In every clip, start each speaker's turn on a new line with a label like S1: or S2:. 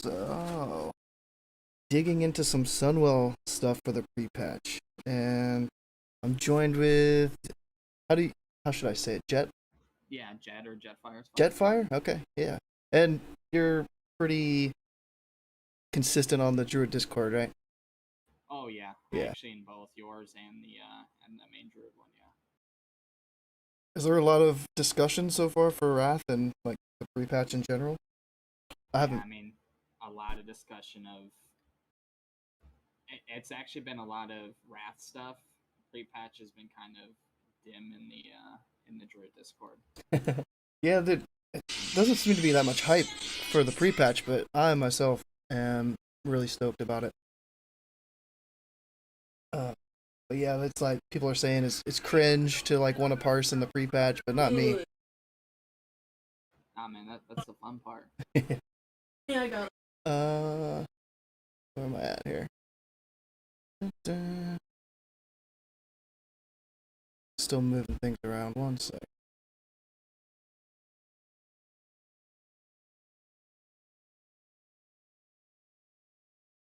S1: So, digging into some Sunwell stuff for the pre-patch, and I'm joined with how do you, how should I say it?
S2: Yeah, Jet or JettFire is fine.
S1: JettFire? Okay, yeah. And you're pretty consistent on the Druid Discord, right?
S2: Oh yeah,
S1: Yeah.
S2: actually in both yours and the main Druid one. Yeah.
S1: Is there a lot of discussion so far for Wrath and like the pre-patch in general? I
S2: Yeah,
S1: haven't.
S2: I mean, a lot of discussion of it's actually been a lot of Wrath stuff. Pre-patch has been kind of dim in the Druid Discord.
S1: Yeah, it doesn't seem to be that much hype for the pre-patch, but I myself am really stoked about it. Uh, But yeah, it's like people are saying it's cringe to like want to parse in the pre-patch, but not me.
S2: Ah man, that's the fun part.
S1: Yeah, I got it. Where am I at here? Da-da. Still moving things around. One sec.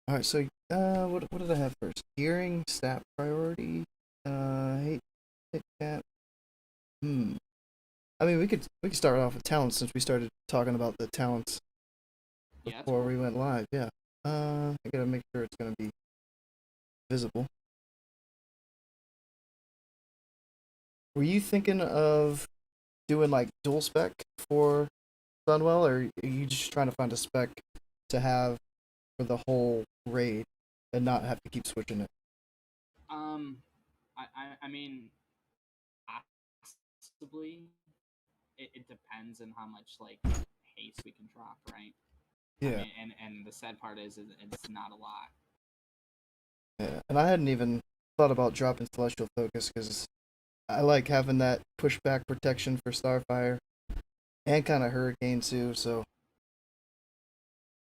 S1: All right, so what did I have first? Gearing, stat priority, hit cap. Hmm. I mean, we could start off with talents since we started talking about the talents
S2: Yeah, that's
S1: before
S2: cool.
S1: we went live. Yeah. I gotta make sure it's gonna be visible. Were you thinking of doing like dual spec for Sunwell, or are you just trying to find a spec to have for the whole raid and not have to keep switching it?
S2: Um, I mean, possibly it depends on how much like haste we can drop, right? I
S1: Yeah,
S2: mean, and the sad part is it's not a lot.
S1: yeah. And I hadn't even thought about dropping Celestial Focus because I like having that pushback protection for Starfire and kind of Hurricane too. So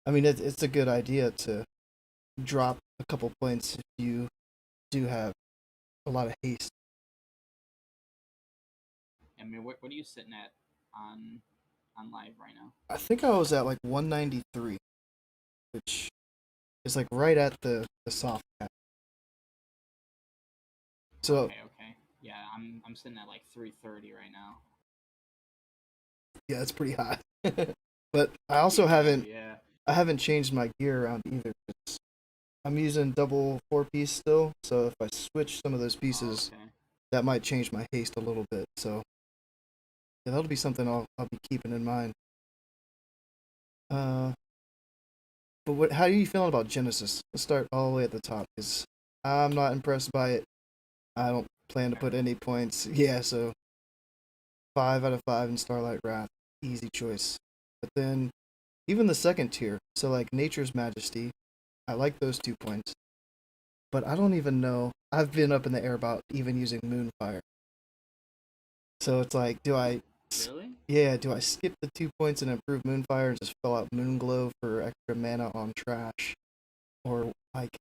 S1: I mean, it's a good idea to drop a couple points if you do have a lot of haste.
S2: I mean, what are you sitting at on on live right now?
S1: I think I was at like 193, which is like right at the soft cap. So
S2: Okay, okay. Yeah, I'm sitting at like 330 right now.
S1: yeah, it's pretty high. But I also
S2: Yeah,
S1: haven't
S2: yeah.
S1: I haven't changed my gear around either. I'm using double four piece still, so if I switch some of those
S2: Oh,
S1: pieces,
S2: okay.
S1: that might change my haste a little bit. So yeah, that'll be something I'll be keeping in mind. Uh, but how are you feeling about Genesis? Let's start all the way at the top because I'm not impressed by it. I don't plan to put any
S2: Terrible.
S1: points. Yeah, so 5 out of 5 in Starlight Wrath, easy choice. But then even the second tier, so like Nature's Majesty, I like those 2 points. But I don't even know. I've been up in the air about even using Moonfire. So it's like,
S2: Really?
S1: yeah, do I skip the 2 points and improve Moonfire and just fill out Moonglow for extra mana on trash, or like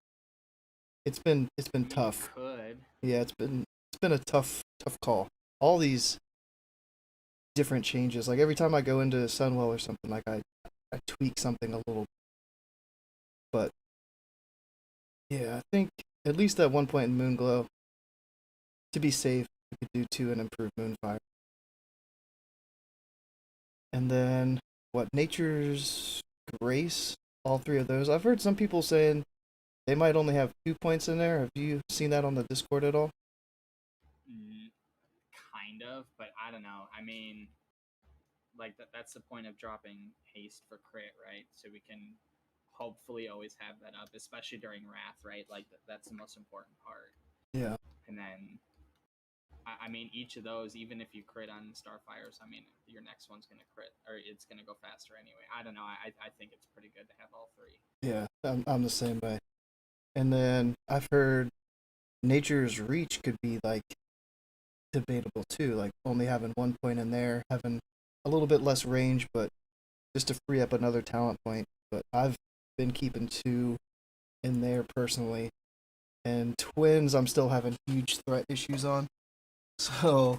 S1: it's been
S2: I mean, you
S1: tough.
S2: could.
S1: Yeah, it's been a tough call. All these different changes, like every time I go into Sunwell or something, like I tweak something a little, but yeah, I think at least at one point in Moonglow, to be safe, we could do two and improve Moonfire. And then what? Nature's Grace. All three of those. I've heard some people saying they might only have 2 points in there. Have you seen that on the Discord at all?
S2: Mm, kind of, but I don't know. I mean, like that's the point of dropping haste for crit, right? So we can hopefully always have that up, especially during wrath, right? Like that's the most important part.
S1: Yeah.
S2: And then I mean, each of those, even if you crit on Starfires, I mean, your next one's gonna crit, or it's gonna go faster anyway. I don't know. I think it's pretty good to have all three.
S1: Yeah, I'm the same way. And then I've heard Nature's Reach could be like debatable too, like only having 1 point in there, having a little bit less range, but just to free up another talent point. But I've been keeping two in there personally. And twins, I'm still having huge threat issues on. So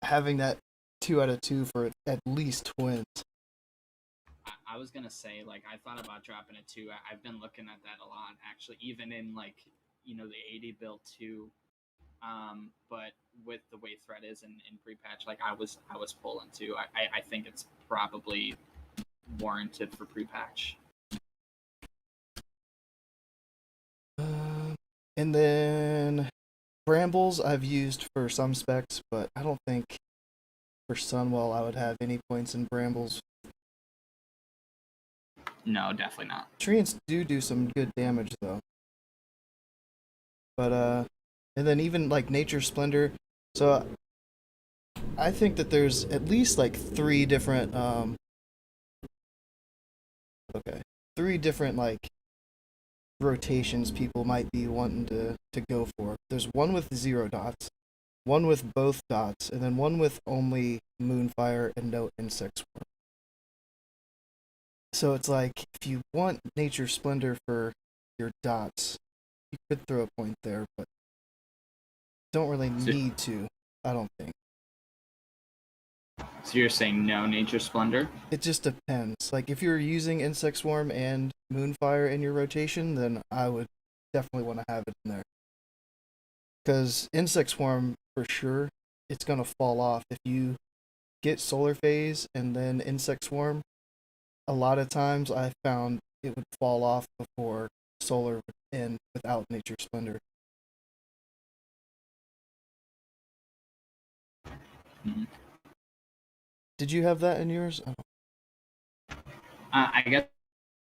S1: having that 2 out of 2 for at least twins.
S2: I was gonna say, like, I thought about dropping it too. I've been looking at that a lot, actually, even in like, the 80 build too. But with the way threat is in pre-patch, like I was pulling too. I think it's probably warranted for pre-patch.
S1: And then Brambles I've used for some specs, but I don't think for Sunwell I would have any points in Brambles.
S2: No, definitely not.
S1: Treants do some good damage though. But and then even like Nature Splendor. So I think that there's at least like three different like rotations people might be wanting to go for. There's one with 0 dots, one with both dots, and then one with only Moonfire and no Insect Swarm. So it's like, if you want Nature Splendor for your dots, you could throw a point there, but don't really need to, I don't think.
S2: So you're saying no Nature Splendor?
S1: It just depends. Like, if you're using Insect Swarm and Moonfire in your rotation, then I would definitely want to have it in there. Because Insect Swarm, for sure, it's going to fall off. If you get Solar Phase and then Insect Swarm, a lot of times I found it would fall off before Solar would end without Nature Splendor.
S2: Mm-hmm.
S1: Did you have that in yours?
S2: I guess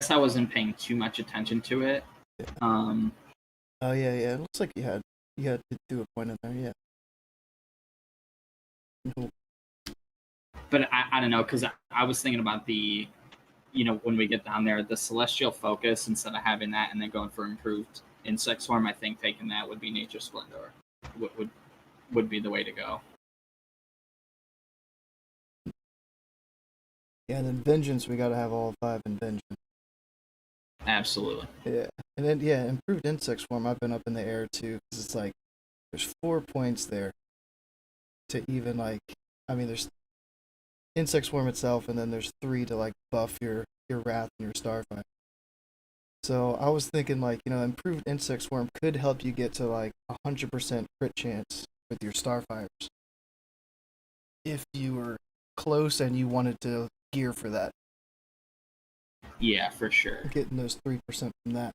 S2: I wasn't paying too much attention to it.
S1: Yeah. Oh yeah. It looks like you had to do a point in there. Yeah.
S2: But I don't know, because I was thinking about the, when we get down there, the Celestial Focus, instead of having that and then going for improved Insect Swarm, I think taking that would be Nature Splendor. Would be the way to go.
S1: Yeah, and then Vengeance, we gotta have all 5 in Vengeance.
S2: Absolutely.
S1: Yeah, and then improved Insect Swarm, I've been up in the air too, because it's like, there's 4 points there to even like, there's Insect Swarm itself, and then there's 3 to like buff your Wrath and your Starfire. So I was thinking like, improved Insect Swarm could help you get to like 100% crit chance with your Starfires. If you were close and you wanted to gear for that.
S2: Yeah, for sure.
S1: Getting those 3% from that.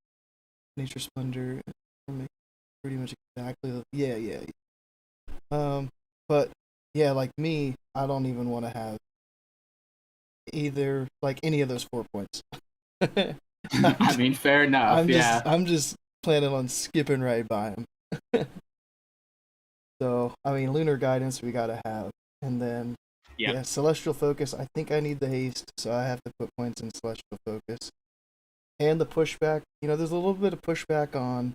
S1: Nature Splendor, pretty much exactly. Yeah. But yeah, like me, I don't even want to have either, like, any of those 4 points.
S2: Fair enough.
S1: I'm just planning on skipping right by them. So, Lunar Guidance we gotta have, and then Celestial Focus. I think I need the haste, so I have to put points in Celestial Focus. And the pushback. There's a little bit of pushback on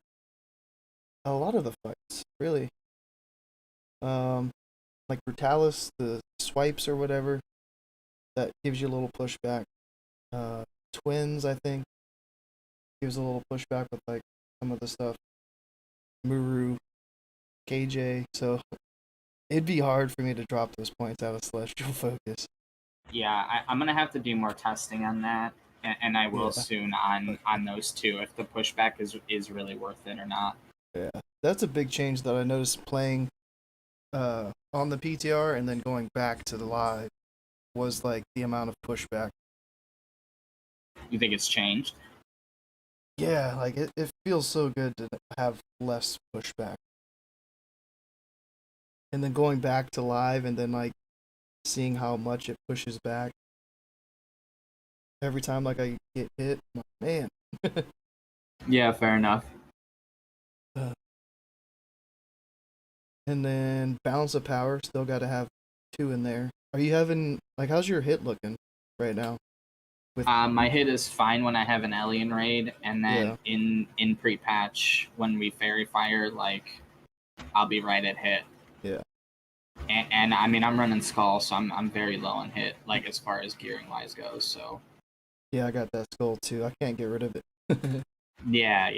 S1: a lot of the fights, really. Like Brutallus, the swipes or whatever, that gives you a little pushback. Twins, I think, gives a little pushback with like some of the stuff. Muru, KJ, so it'd be hard for me to drop those points out of Celestial Focus.
S2: Yeah, I'm gonna have to do more testing on that, and I will soon on those two, if the pushback is really worth it or not.
S1: Yeah, that's a big change that I noticed playing on the PTR and then going back to the live, was like the amount of pushback.
S2: You think it's changed?
S1: Yeah, like it feels so good to have less pushback. And then going back to live and then like seeing how much it pushes back. Every time like I get hit, I'm like, man.
S2: Yeah, fair enough.
S1: And then Balance of Power, still got to have 2 in there. Are you having, like, how's your hit looking right now?
S2: My hit is fine when I have an Alien Raid, and then in pre-patch, when we Fairy Fire, like, I'll be right at hit.
S1: Yeah.
S2: And I'm running Skull, so I'm very low on hit, like, as far as gearing wise goes, so.
S1: Yeah, I got that Skull too. I can't get rid of it.
S2: Yeah.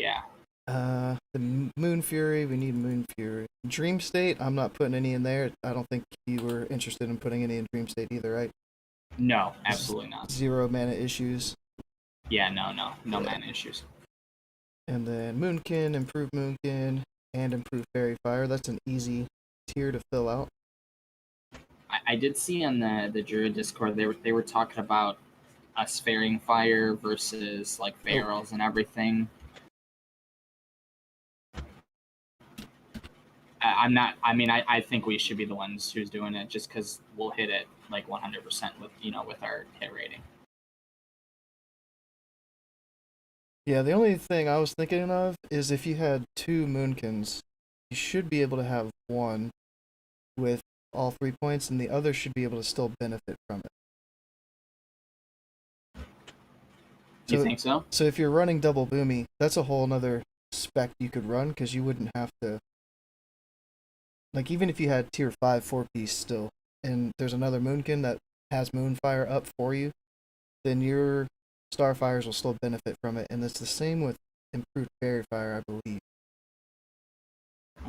S1: The Moon Fury, we need Moon Fury. Dream State, I'm not putting any in there. I don't think you were interested in putting any in Dream State either, right?
S2: No, absolutely not.
S1: 0 mana issues.
S2: Yeah, no
S1: Yeah.
S2: mana issues.
S1: And then Moonkin, Improved Moonkin, and Improved Fairy Fire. That's an easy tier to fill out.
S2: I did see on the Druid Discord they were talking about us Faring Fire versus like barrels and everything. I'm not. I mean, I think we should be the ones who's doing it, just because we'll hit it like 100% with with our hit rating.
S1: Yeah, the only thing I was thinking of is if you had 2 Moonkins, you should be able to have one with all 3 points, and the other should be able to still benefit from it.
S2: You think so?
S1: So if you're running double boomy, that's a whole nother spec you could run, because you wouldn't have to, like, even if you had tier 5 4-piece still, and there's another Moonkin that has Moonfire up for you, then your Starfires will still benefit from it, and it's the same with Improved Fairy Fire, I believe.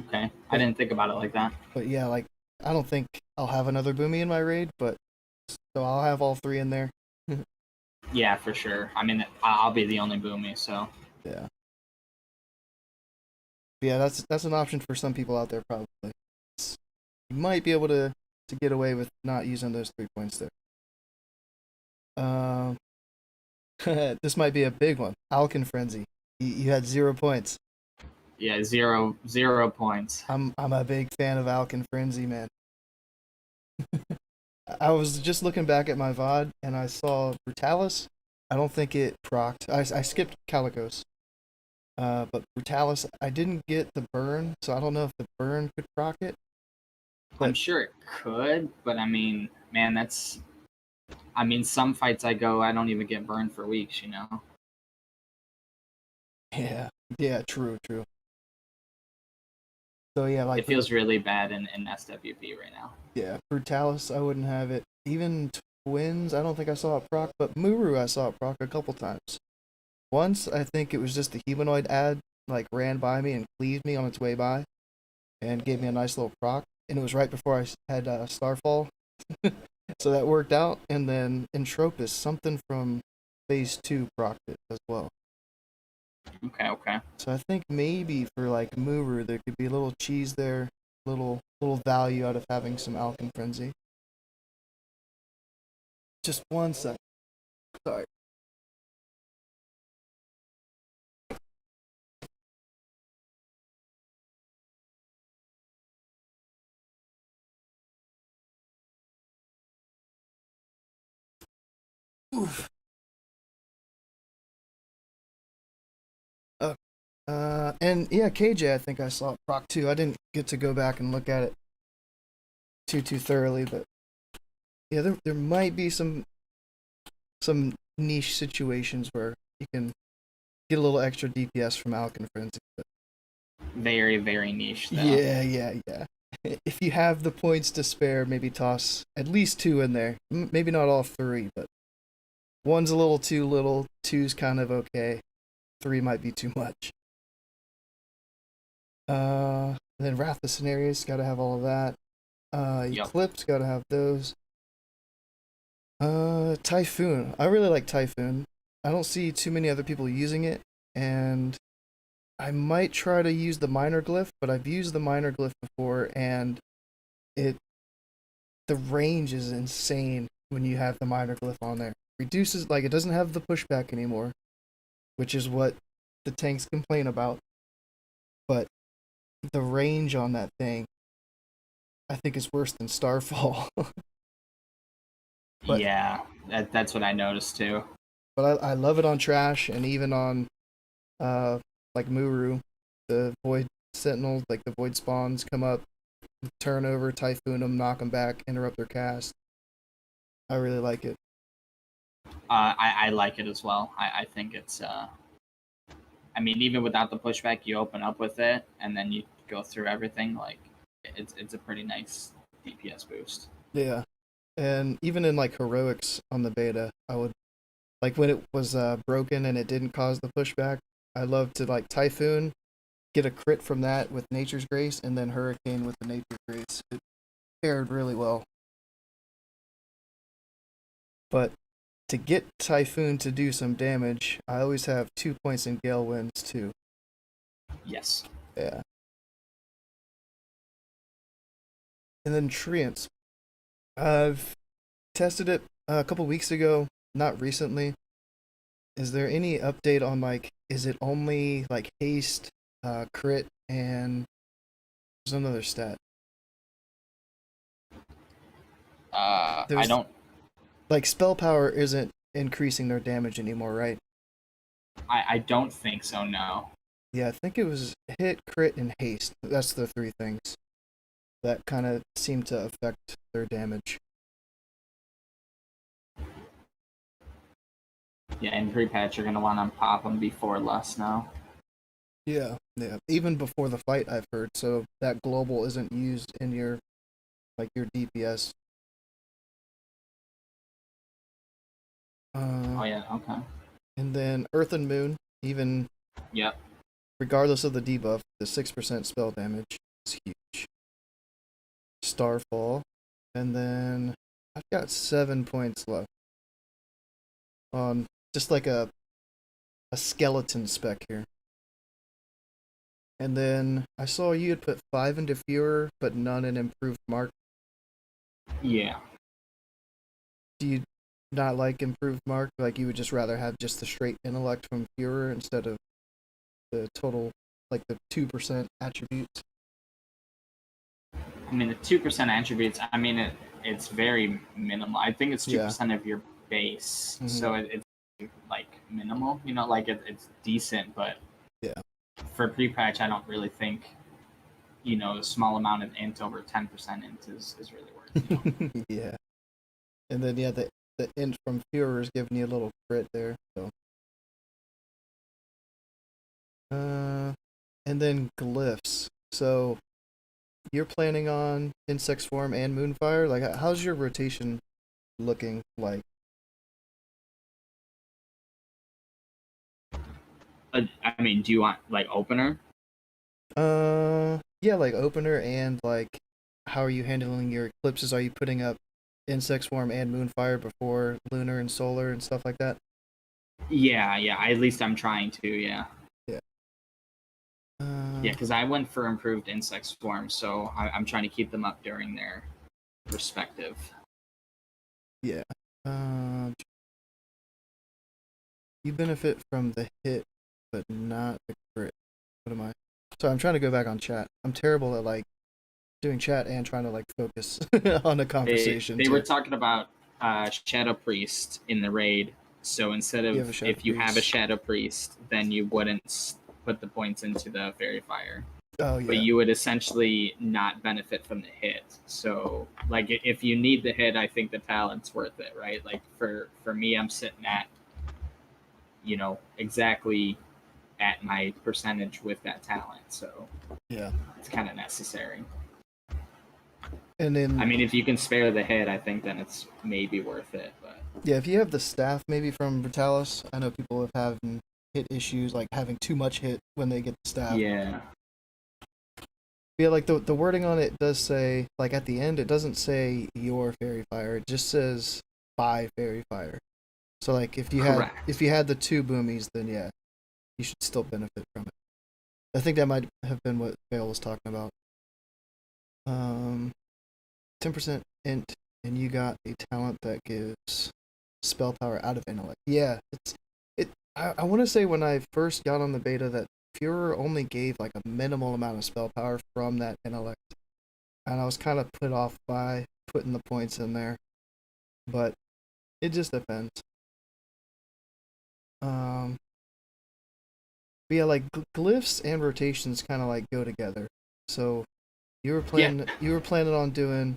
S2: Okay, I didn't think about it like that.
S1: But yeah, like, I don't think I'll have another Boomy in my raid, but so I'll have all 3 in there.
S2: Yeah, for sure. I mean, I'll be the only Boomy, so.
S1: Yeah. Yeah, that's an option for some people out there, probably. You might be able to get away with not using those 3 points there. This might be a big one. Alkin Frenzy. You had 0 points.
S2: Yeah, zero points.
S1: I'm a big fan of Alkin Frenzy, man. I was just looking back at my VOD and I saw Brutallus. I don't think it procced. I skipped Kalecgos. But Brutallus, I didn't get the burn, so I don't know if the burn could proc it.
S2: I'm sure it could, but I mean, man, that's. I mean, some fights I go, I don't even get burned for weeks, you know?
S1: Yeah, true. So yeah, like
S2: it feels really bad in SWP right now.
S1: Yeah, Brutallus, I wouldn't have it. Even Twins, I don't think I saw it proc, but Muru I saw it proc a couple times. Once, I think it was just the humanoid ad, like, ran by me and cleaved me on its way by, and gave me a nice little proc, and it was right before I had Starfall, so that worked out, and then Entropis, something from Phase 2 procced it as well.
S2: Okay.
S1: So I think maybe for, like, Muru, there could be a little cheese there, little value out of having some Alchem Frenzy. Just 1 second. Sorry. Oof. And yeah, KJ, I think I saw it proc too. I didn't get to go back and look at it too thoroughly, but yeah, there might be some niche situations where you can get a little extra DPS from Alchem Frenzy. But
S2: very, very niche, though.
S1: Yeah. If you have the points to spare, maybe toss at least 2 in there. Maybe not all 3, but 1's a little too little, 2's kind of okay, 3 might be too much. Then Wrath of Scenarios, gotta have all of that. Eclipse, gotta have those. Typhoon. I really like Typhoon. I don't see too many other people using it, and I might try to use the minor glyph, but I've used the minor glyph before, and the range is insane when you have the minor glyph on there. Reduces, like, it doesn't have the pushback anymore, which is what the tanks complain about. But the range on that thing, I think, is worse than Starfall.
S2: But, yeah, that's what I noticed too.
S1: But I love it on Trash, and even on like Muru, the Void Sentinels, like the Void Spawns come up, turn over, Typhoon them, knock them back, interrupt their cast. I really like it.
S2: I like it as well. I think it's I mean, even without the pushback, you open up with it, and then you go through everything. Like, it's a pretty nice DPS boost.
S1: Yeah, and even in, like, heroics on the beta, I would, like, when it was broken and it didn't cause the pushback, I love to, like, Typhoon, get a crit from that with Nature's Grace, and then Hurricane with the Nature's Grace. It paired really well. But to get Typhoon to do some damage, I always have 2 points in Gale Winds too.
S2: Yes.
S1: Yeah. And then Treants. I've tested it a couple weeks ago, not recently. Is there any update on like, is it only like haste, crit, and there's another stat?
S2: I
S1: There's
S2: don't.
S1: like spell power isn't increasing their damage anymore, right?
S2: I don't think so. No.
S1: Yeah, I think it was hit, crit, and haste. That's the three things that kind of seem to affect their damage.
S2: Yeah, in pre-patch, you're gonna want to pop them before less now.
S1: Yeah, yeah. Even before the fight, I've heard. So that global isn't used in your like your DPS.
S2: Oh yeah. Okay.
S1: And then Earth and Moon, even
S2: Yep.
S1: regardless of the debuff, the 6% spell damage is huge. Starfall, and then I've got 7 points left on just like a skeleton spec here. And then I saw you had put 5 into Fuhrer, but none in Improved Mark.
S2: Yeah.
S1: Do you not like Improved Mark? Like you would just rather have just the straight intellect from Fuhrer instead of the total, like the 2% attributes?
S2: I mean, the 2% attributes. I mean, it's very minimal. I think it's 2% of your base, so it's like minimal. You know, like it's decent, but
S1: yeah,
S2: for pre-patch, I don't really think a small amount of int over 10% int is really worth. You know?
S1: yeah. And then yeah, the int from Fuhrer is giving you a little crit there. So, and then Glyphs. So you're planning on Insect Swarm and Moonfire. Like, how's your rotation looking like?
S2: I mean, do you want like opener?
S1: Yeah, like opener and like, how are you handling your eclipses? Are you putting up Insect Swarm and Moonfire before Lunar and Solar and stuff like that?
S2: Yeah, yeah. At least I'm trying to. Yeah.
S1: Yeah.
S2: Yeah, because I went for improved insect swarm, so I'm trying to keep them up during their respective.
S1: Yeah. You benefit from the hit, but not the crit. What am I? So I'm trying to go back on chat. I'm terrible at like doing chat and trying to like focus on a conversation.
S2: They were talking about Shadow Priest in the raid. So instead of if you have a Shadow Priest, then you wouldn't put the points into the Fairy Fire.
S1: Oh yeah.
S2: But you would essentially not benefit from the hit. So like if you need the hit, I think the talent's worth it, right? Like for me, I'm sitting at exactly at my percentage with that talent. So
S1: yeah,
S2: it's kind of necessary.
S1: And then
S2: I mean, if you can spare the hit, I think then it's maybe worth it. But
S1: yeah, if you have the staff maybe from Brutallus, I know people have having hit issues, like having too much hit when they get the staff.
S2: Yeah.
S1: Yeah, like the wording on it does say, like at the end, it doesn't say your Fairy Fire. It just says by Fairy Fire. So like if you had the two boomies, then yeah, you should still benefit from it. I think that might have been what Vale was talking about. 10% int, and you got a talent that gives spell power out of intellect. Yeah, I want to say when I first got on the beta that Fuhrer only gave like a minimal amount of spell power from that intellect, and I was kind of put off by putting the points in there, but it just depends. But yeah, like glyphs and rotations kind of like go together. So you were planning on doing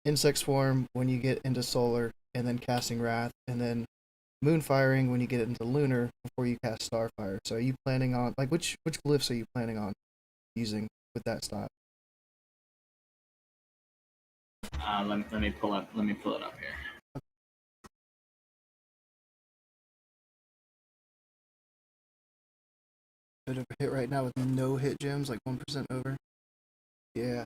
S1: Insect Swarm when you get into Solar, and then casting Wrath, and then Moonfiring when you get into Lunar before you cast Starfire. So are you planning on like which glyphs are you planning on using with that style?
S2: Let me pull it up here.
S1: Bit of a hit right now with no hit gems, like 1% over. Yeah.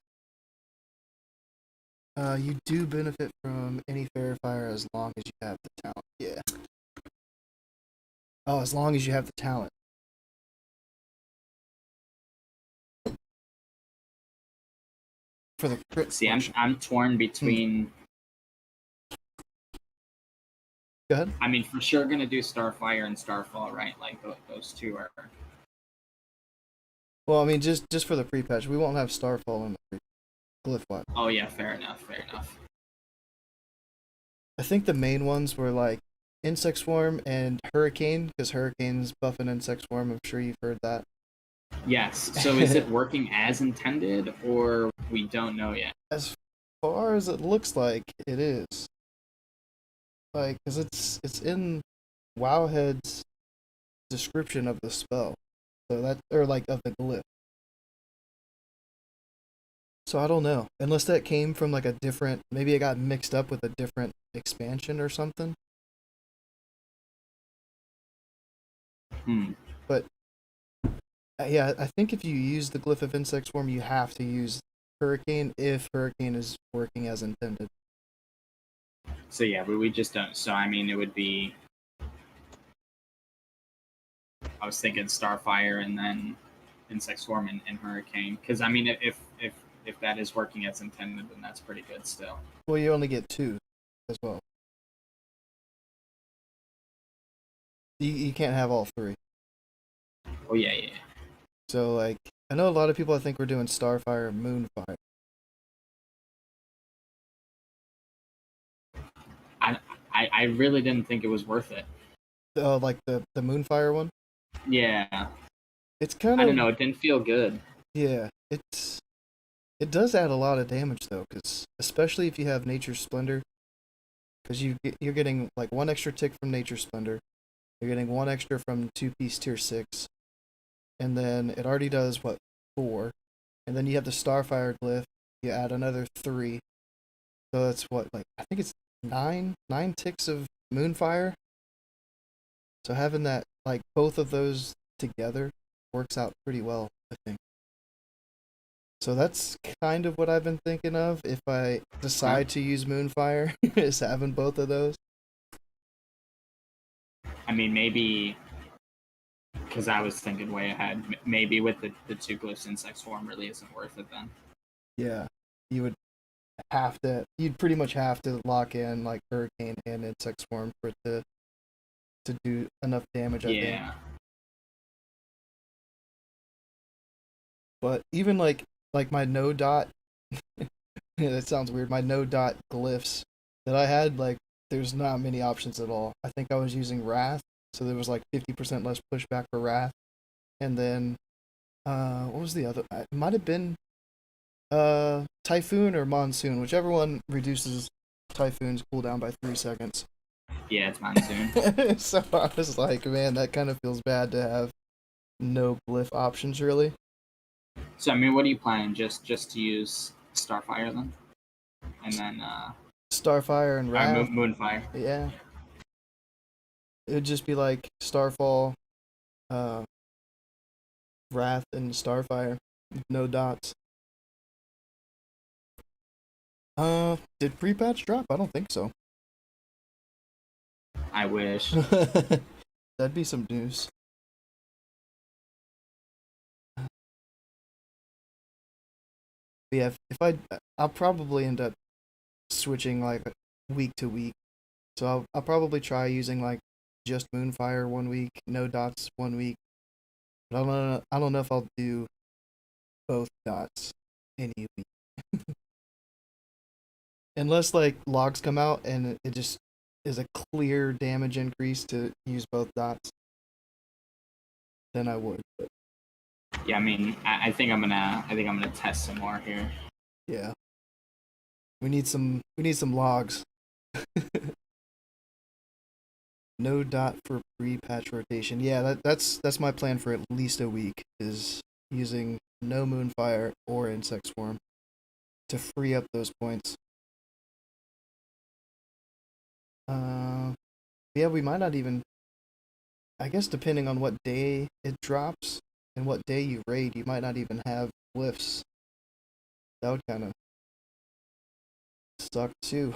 S1: You do benefit from any verifier as long as you have the talent. Yeah. Oh, as long as you have the talent. For the crit.
S2: See, I'm torn between.
S1: Go ahead.
S2: I mean, for sure, gonna do Starfire and Starfall, right? Like those two are.
S1: Well, I mean, just for the pre-patch, we won't have Starfall in the Glyph watch.
S2: Oh yeah, fair enough. Fair enough.
S1: I think the main ones were like Insect Swarm and Hurricane, because Hurricane's buffing Insect Swarm. I'm sure you've heard that.
S2: Yes. So is it working as intended, or we don't know yet?
S1: As far as it looks like, it is. Like, because it's in Wowhead's description of the spell, so that, or like of the glyph. So I don't know, unless that came from like a different, maybe it got mixed up with a different expansion or something. But yeah, I think if you use the Glyph of Insect Swarm, you have to use Hurricane if Hurricane is working as intended.
S2: So yeah, but we just don't. So I mean, it would be. I was thinking Starfire and then Insect Swarm and Hurricane, because I mean, if that is working as intended, then that's pretty good still.
S1: Well, you only get 2 as well. You can't have all 3.
S2: Oh yeah.
S1: So like, I know a lot of people I think were doing Starfire and Moonfire.
S2: I really didn't think it was worth it.
S1: Like the Moonfire one.
S2: Yeah.
S1: It's kind of.
S2: I don't know. It didn't feel good.
S1: Yeah, it does add a lot of damage though, because especially if you have Nature's Splendor, because you're getting like 1 extra tick from Nature's Splendor, you're getting 1 extra from 2-piece tier 6, and then it already does what 4, and then you have the Starfire glyph, you add another 3, so that's what, like, I think it's 9 ticks of Moonfire. So having that, like, both of those together works out pretty well, I think. So that's kind of what I've been thinking of if I decide to use Moonfire, is having both of those.
S2: I mean, maybe because I was thinking way ahead. Maybe with the 2 Glyphs Insect Swarm really isn't worth it then.
S1: Yeah, you'd pretty much have to lock in like Hurricane and Insect Swarm for it to do enough damage, I think.
S2: Yeah.
S1: But even like my no dot, that sounds weird. My no dot glyphs that I had, like, there's not many options at all. I think I was using Wrath, so there was like 50% less pushback for Wrath, and then what was the other? It might have been Typhoon or Monsoon, whichever one reduces Typhoon's cooldown by 3 seconds.
S2: Yeah, it's Monsoon.
S1: So I was like, man, that kind of feels bad to have no glyph options, really.
S2: So I mean, what are you planning? Just to use Starfire then, and then
S1: Starfire and Wrath.
S2: Moonfire.
S1: Yeah. It would just be like Starfall, Wrath, and Starfire. No dots. Did pre-patch drop? I don't think so.
S2: I wish.
S1: That'd be some news. But yeah, I'll probably end up switching like week to week. So I'll probably try using like just Moonfire 1 week, no dots 1 week. But I don't know if I'll do both dots any week. Unless like logs come out and it just is a clear damage increase to use both dots, then I would. But
S2: yeah, I mean, I think I'm gonna test some more here.
S1: yeah, we need some logs. No dot for pre-patch rotation. Yeah, that's my plan for at least a week, is using no Moonfire or Insect Swarm to free up those points. Yeah, we might not even. I guess depending on what day it drops and what day you raid, you might not even have glyphs. That would kind of suck too.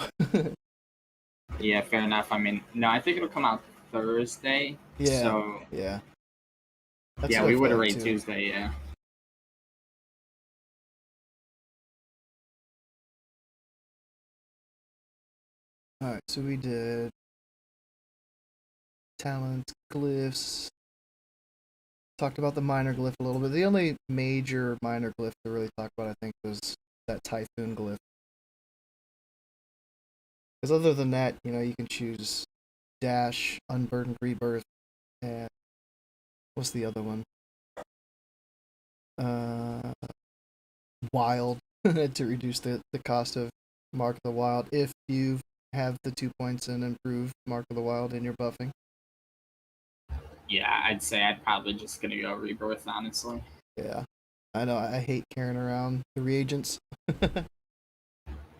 S2: Yeah, fair enough. I mean, no, I think it'll come out Thursday.
S1: Yeah,
S2: So
S1: yeah. That's
S2: yeah,
S1: what I
S2: we would
S1: feel
S2: have
S1: like
S2: raid
S1: too.
S2: Tuesday. Yeah.
S1: All right, so we did talents, glyphs. Talked about the minor glyph a little bit. The only major minor glyph to really talk about, I think, was that typhoon glyph. Because other than that, you can choose dash, unburdened rebirth, and what's the other one? Uh, wild to reduce the cost of Mark of the Wild if you have the 2 points and improve Mark of the Wild in your buffing.
S2: Yeah, I'd say I'd probably just gonna go rebirth, honestly.
S1: Yeah, I know. I hate carrying around the reagents.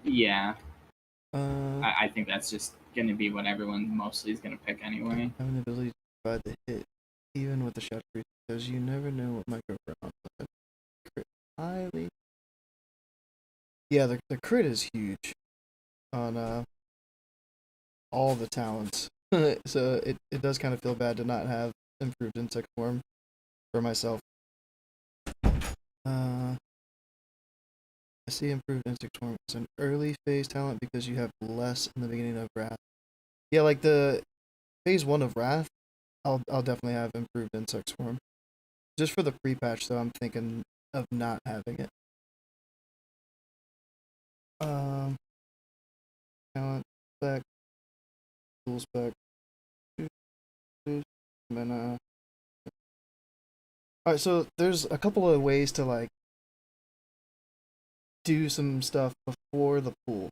S2: Yeah,
S1: uh,
S2: I think that's just gonna be what everyone mostly is gonna pick anyway.
S1: having the ability to provide the hit, even with the shot free, because you never know what might go wrong. Crit highly. Yeah, the crit is huge on all the talents. So it does kind of feel bad to not have improved insect form for myself. I see improved insect form as an early phase talent because you have less in the beginning of Wrath. Yeah, like the phase 1 of Wrath, I'll definitely have improved insect form. Just for the pre-patch, though, I'm thinking of not having it. Talent, spec, tool spec, mana. Alright, so there's a couple of ways to like do some stuff before the pool.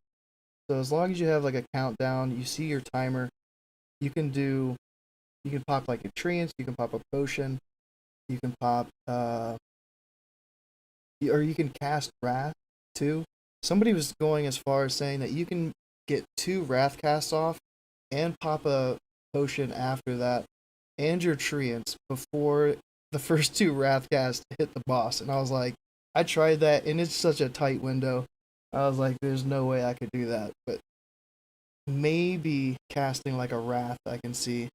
S1: So as long as you have like a countdown, you see your timer, you can pop like a trance, you can pop a potion, you can pop or you can cast Wrath too. Somebody was going as far as saying that you can get 2 Wrath casts off and pop a potion after that and your treants before the first 2 Wrath casts hit the boss. And I was like, I tried that and it's such a tight window. I was like, there's no way I could do that. But maybe casting like a Wrath I can see.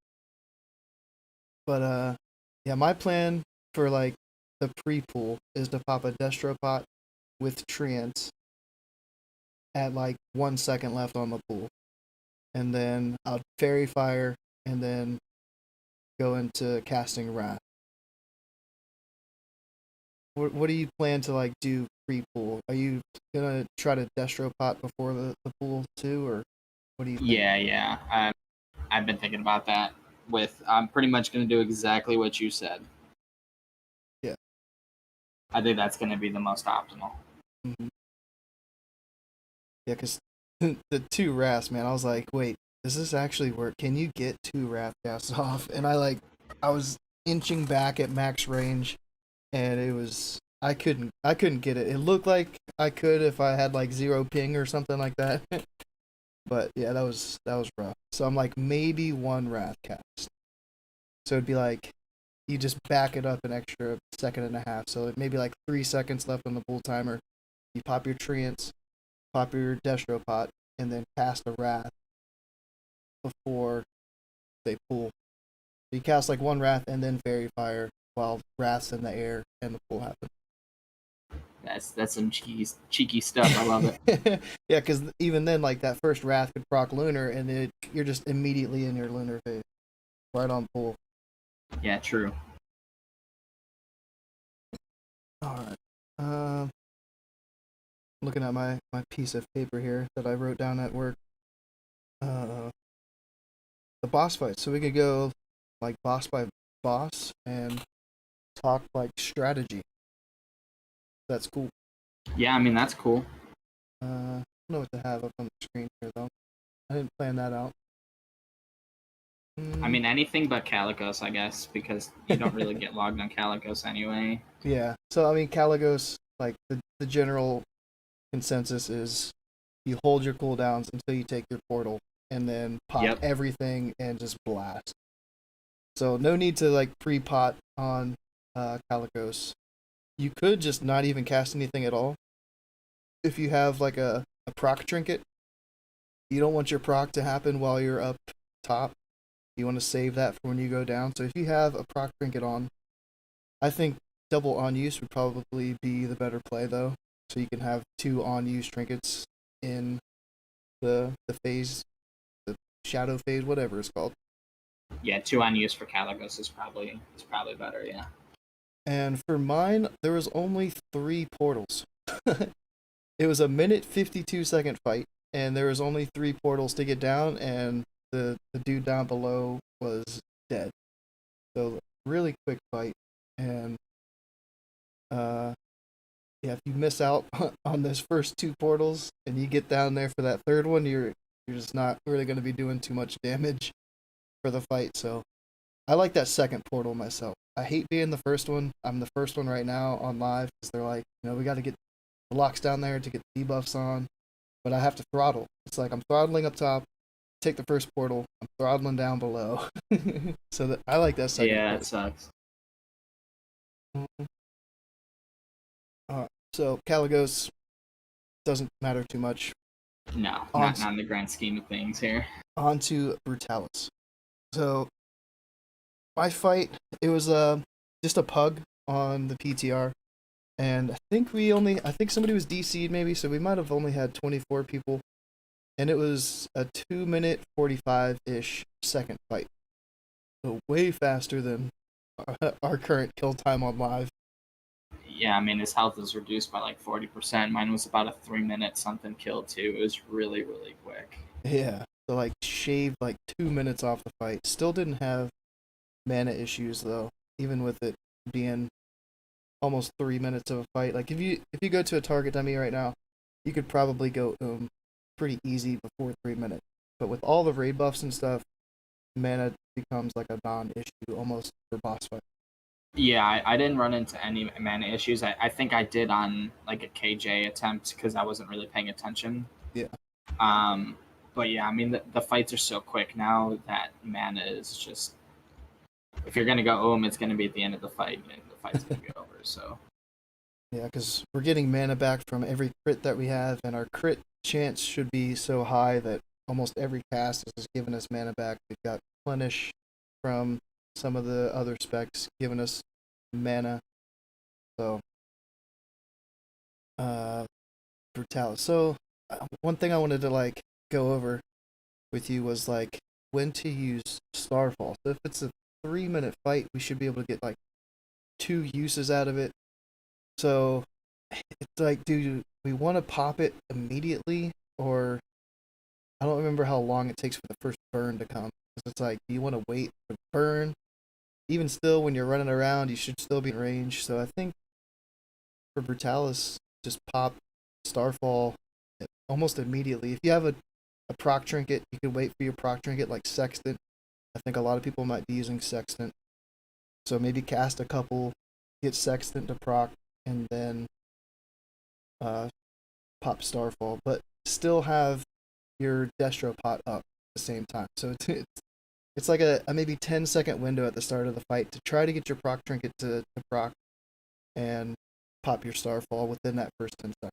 S1: But yeah, my plan for like the pre-pool is to pop a Destropot with treants at like 1 second left on the pool. And then I'll Fairy Fire and then go into casting Wrath. What do you plan to like do pre-pool? Are you gonna try to Destropot before the pool too, or what do you think?
S2: Yeah. I've been thinking about that. I'm pretty much gonna do exactly what you said.
S1: Yeah.
S2: I think that's gonna be the most optimal.
S1: Mm-hmm. Yeah, because the 2 Wraths, man, I was like, wait, does this actually work? Can you get 2 Wrath casts off? And I was inching back at max range, and I couldn't get it. It looked like I could if I had like 0 ping or something like that. But yeah, that was rough. So I'm like, maybe 1 Wrath cast. So it'd be like you just back it up an extra second and a half. So maybe like 3 seconds left on the pool timer. You pop your treants, pop your Destropot, and then cast a Wrath before they pool. You cast like 1 Wrath and then Fairy Fire while Wrath's in the air and the pool happens.
S2: That's some cheeky stuff. I love it.
S1: Yeah, because even then, like that first Wrath could proc Lunar, and you're just immediately in your Lunar phase, right on pool.
S2: Yeah, true.
S1: All right. Looking at my piece of paper here that I wrote down at work. The boss fight. So we could go like boss by boss and talk like strategy. That's cool.
S2: Yeah, I mean that's cool.
S1: I don't know what to have up on the screen here though. I didn't plan that out.
S2: I mean anything but Kalecgos, I guess, because you don't really get logged on Kalecgos anyway.
S1: Yeah. So I mean, Kalecgos, like the general consensus is you hold your cooldowns until you take your portal, and then pop everything and just blast. So no need to like pre-pot on Kalecgos. You could just not even cast anything at all if you have like a proc trinket you don't want your proc to happen while you're up top. You want to save that for when you go down. So if you have a proc trinket on, I think double on use would probably be the better play though. So you can have 2 on use trinkets in the phase, the shadow phase, whatever it's called.
S2: Yeah, 2 on use for Kalecgos is probably better. Yeah.
S1: And for mine, there was only 3 portals. It was a minute 52-second fight, and there was only 3 portals to get down, and the dude down below was dead. So really quick fight, and yeah, if you miss out on those first 2 portals and you get down there for that third one, you're just not really going to be doing too much damage for the fight. So I like that second portal myself. I hate being the first one. I'm the first one right now on live because they're like, we got to get the locks down there to get the debuffs on, but I have to throttle. It's like I'm throttling up top, take the first portal, I'm throttling down below. So I like that second
S2: Yeah,
S1: portal.
S2: it sucks.
S1: So Kalecgos doesn't matter too much.
S2: No, not in the grand scheme of things here.
S1: On to Brutallus. So my fight, it was just a pug on the PTR, and I think somebody was DC'd maybe, so we might have only had 24 people, and it was a 2-minute 45-ish second fight. So way faster than our current kill time on live.
S2: Yeah, I mean, his health is reduced by like 40%. Mine was about a 3-minute something kill too. It was really, really quick.
S1: Yeah, so like shaved like 2 minutes off the fight. Still didn't have mana issues though, even with it being almost 3 minutes of a fight. Like if you go to a target dummy right now, you could probably go pretty easy before 3 minutes. But with all the raid buffs and stuff, mana becomes like a non-issue almost for boss fight.
S2: Yeah, I didn't run into any mana issues. I think I did on like a KJ attempt because I wasn't really paying attention.
S1: Yeah.
S2: But yeah, I mean the fights are so quick now that mana is just, if you're gonna go it's gonna be at the end of the fight and the fight's gonna be over. So
S1: yeah, because we're getting mana back from every crit that we have, and our crit chance should be so high that almost every cast is giving us mana back. We've got Plenish from some of the other specs giving us mana. So Brutallus. So one thing I wanted to like go over with you was like when to use Starfall. So if it's a 3-minute fight, we should be able to get like 2 uses out of it. So it's like, do we want to pop it immediately, or I don't remember how long it takes for the first burn to come. It's like, do you want to wait for the burn? Even still, when you're running around, you should still be in range. So I think for Brutallus, just pop Starfall almost immediately. If you have a proc trinket, you can wait for your proc trinket like Sextant. I think a lot of people might be using Sextant. So maybe cast a couple, get Sextant to proc, and then pop Starfall. But still have your Destro pot up at the same time. So it's like a maybe 10-second window at the start of the fight to try to get your proc trinket to proc and pop your Starfall within that first 10 seconds.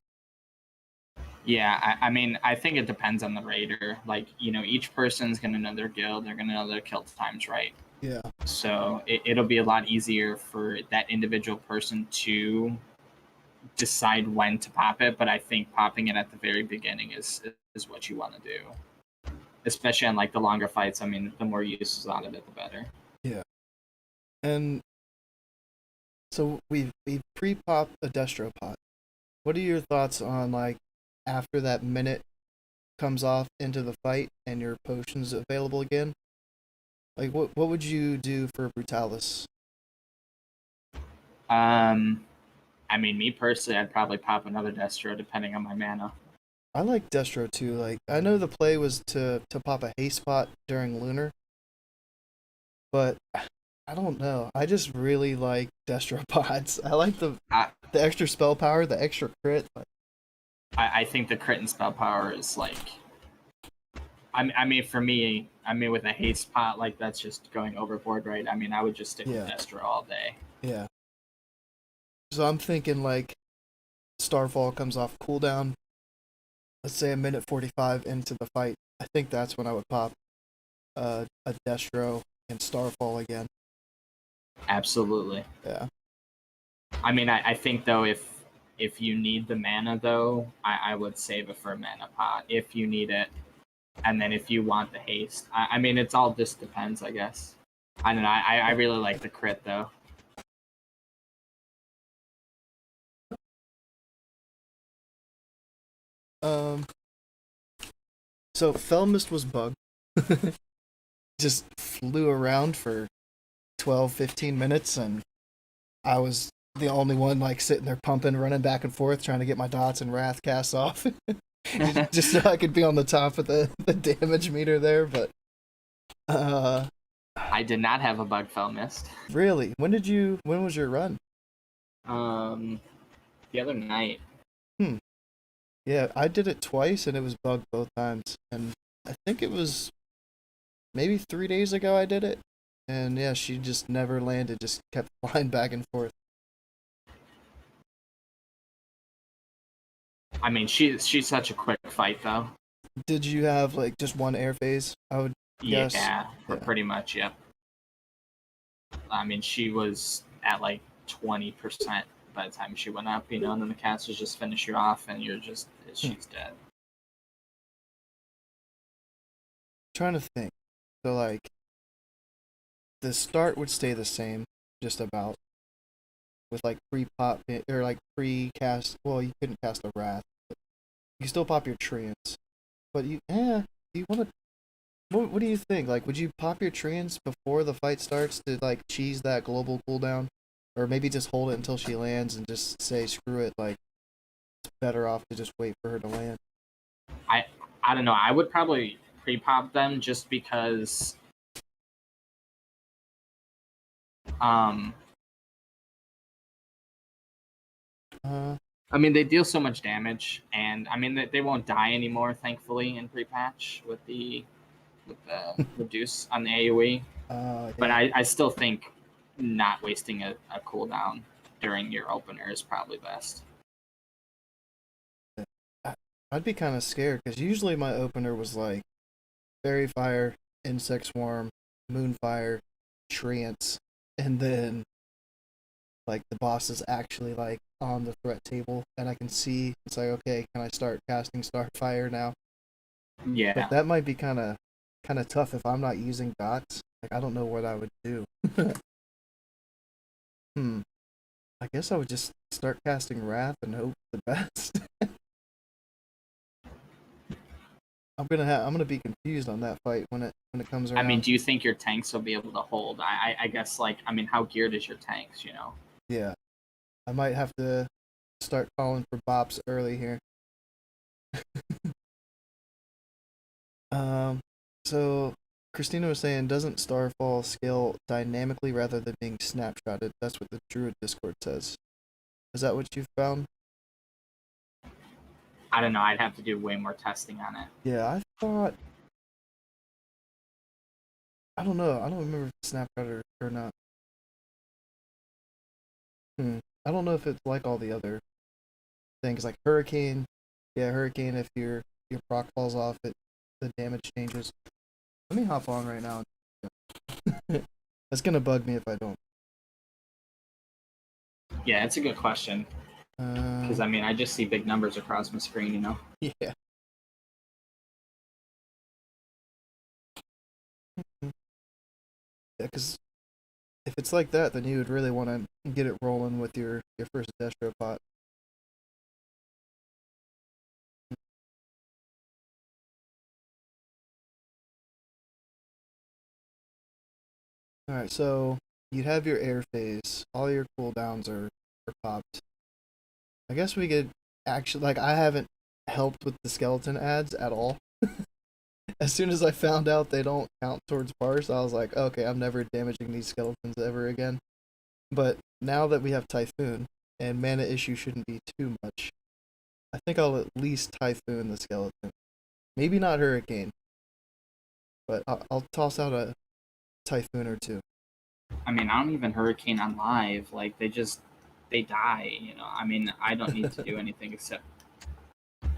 S2: Yeah, I mean, I think it depends on the raider. Like, each person's going to know their guild. They're going to know their kill times, right?
S1: Yeah.
S2: So it'll be a lot easier for that individual person to decide when to pop it. But I think popping it at the very beginning is what you want to do. Especially on, like, the longer fights. I mean, the more uses out of it, the better.
S1: Yeah. And so we've pre-popped a Destro pot. What are your thoughts on, like, after that minute comes off into the fight and your potion's available again? Like, what would you do for Brutallus?
S2: I mean, me personally, I'd probably pop another Destro depending on my mana.
S1: I like Destro too. Like, I know the play was to pop a haste pot during Lunar, but I don't know. I just really like Destro pots. I like the extra spell power, the extra crit.
S2: I think the crit and spell power is like, I mean, for me, with a haste pot, like, that's just going overboard, right? I mean, I would just stick with Destro all day.
S1: Yeah. So I'm thinking, like, Starfall comes off cooldown. Let's say a minute 45 into the fight. I think that's when I would pop a Destro and Starfall again.
S2: Absolutely.
S1: Yeah.
S2: I mean, I think though if you need the mana though, I would save it for a mana pot if you need it, and then if you want the haste, I mean it's all just depends, I guess. I don't know. I really like the crit though.
S1: So Felmyst was bugged. Just flew around for 12, 15 minutes, and I was the only one like sitting there pumping, running back and forth, trying to get my dots and wrath casts off, just so I could be on the top of the damage meter there. But
S2: I did not have a bug Felmyst.
S1: Really, when was your run?
S2: The other night.
S1: Yeah, I did it twice and it was bugged both times. And I think it was maybe 3 days ago I did it. And yeah, she just never landed, just kept flying back and forth.
S2: I mean, she's such a quick fight though.
S1: Did you have like just one air phase? I would guess.
S2: Yeah, pretty much, yep. I mean, she was at like 20% by the time she went up, and then the casters just finish you off, and she's dead.
S1: Trying to think. So like, the start would stay the same, just about, with like pre-pop or like pre-cast. Well, you couldn't cast a wrath, but you still pop your treants. But you want to. What do you think? Like, would you pop your treants before the fight starts to like cheese that global cooldown, or maybe just hold it until she lands and just say screw it? Like, it's better off to just wait for her to land.
S2: I don't know. I would probably pre-pop them just because. I mean, they deal so much damage, and I mean they won't die anymore, thankfully, in pre-patch with the reduce on the AoE.
S1: Yeah.
S2: But I still think not wasting a cooldown during your opener is probably best.
S1: I'd be kind of scared because usually my opener was like Fairy Fire, Insect Swarm, Moonfire, Treants, and then like the boss is actually like on the threat table and I can see it's like, okay, can I start casting Starfire now?
S2: Yeah.
S1: But that might be kind of tough if I'm not using dots. Like, I don't know what I would do. I guess I would just start casting Wrath and hope for the best. I'm gonna be confused on that fight when it comes around.
S2: I mean, do you think your tanks will be able to hold? I guess like I mean, how geared is your tanks?
S1: Yeah, I might have to start calling for bops early here. So Christina was saying, doesn't Starfall scale dynamically rather than being snapshotted? That's what the Druid Discord says. Is that what you found?
S2: I don't know. I'd have to do way more testing on it.
S1: Yeah, I thought. I don't know. I don't remember if it's snapshotted or not. I don't know if it's like all the other things, like Hurricane. Yeah, Hurricane. If your proc falls off, the damage changes. Let me hop on right now. That's gonna bug me if I don't.
S2: Yeah, it's a good question. Because I mean, I just see big numbers across my screen,
S1: Yeah. Yeah, because if it's like that, then you would really want to get it rolling with your first Destro pot. Alright, so you have your air phase. All your cooldowns are popped. I guess we could actually, like, I haven't helped with the skeleton ads at all. As soon as I found out they don't count towards parse, I was like, okay, I'm never damaging these skeletons ever again. But now that we have Typhoon, and mana issue shouldn't be too much, I think I'll at least Typhoon the skeleton. Maybe not Hurricane, but I'll toss out a Typhoon or two.
S2: I mean, I don't even Hurricane on live. Like, they die, I mean, I don't need to do anything except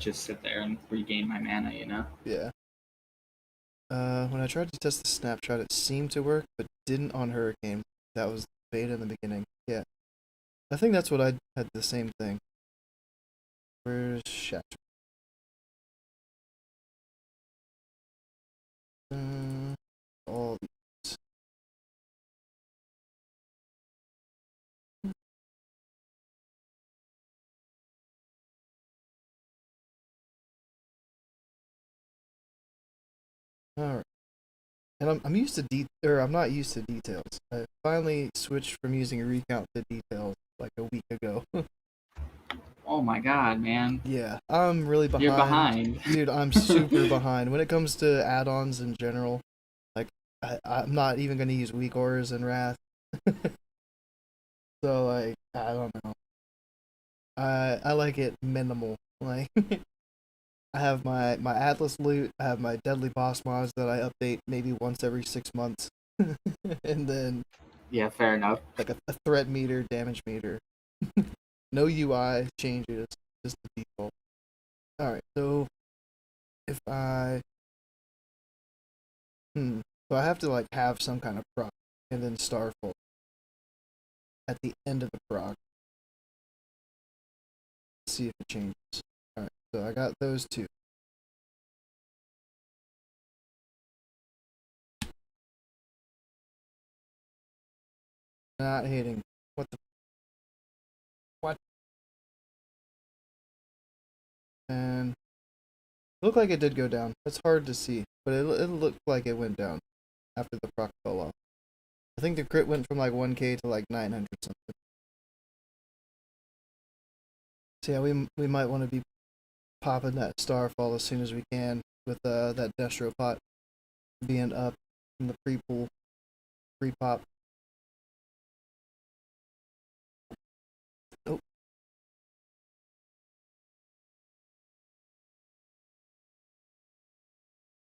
S2: just sit there and regain my mana,
S1: Yeah. When I tried to test the snapshot, it seemed to work, but didn't on Hurricane. That was beta in the beginning. Yeah. I think that's what I had the same thing. Where's Shatter? All these. Alright. And I'm used to I'm not used to details. I finally switched from using a recount to details like a week ago.
S2: Oh my god, man.
S1: Yeah, I'm really behind.
S2: You're behind.
S1: Dude, I'm super behind. When it comes to add-ons in general, like, I'm not even going to use Weak Auras and Wrath. So, like, I don't know. I like it minimal. Like, I have my Atlas loot, I have my Deadly Boss mods that I update maybe once every 6 months. And then,
S2: Yeah, fair enough.
S1: like, a threat meter, damage meter. No UI changes, just the default. Alright, so if so I have to like have some kind of proc and then Starfall at the end of the proc. See if it changes. Alright, so I got those two. Not hating. What? And it looked like it did go down. It's hard to see, but it looked like it went down after the proc fell off. I think the crit went from like 1k to like 900 something. So yeah, we might want to be popping that Starfall as soon as we can with that Destro pot being up in the pre-pool, pre-pop. Oh.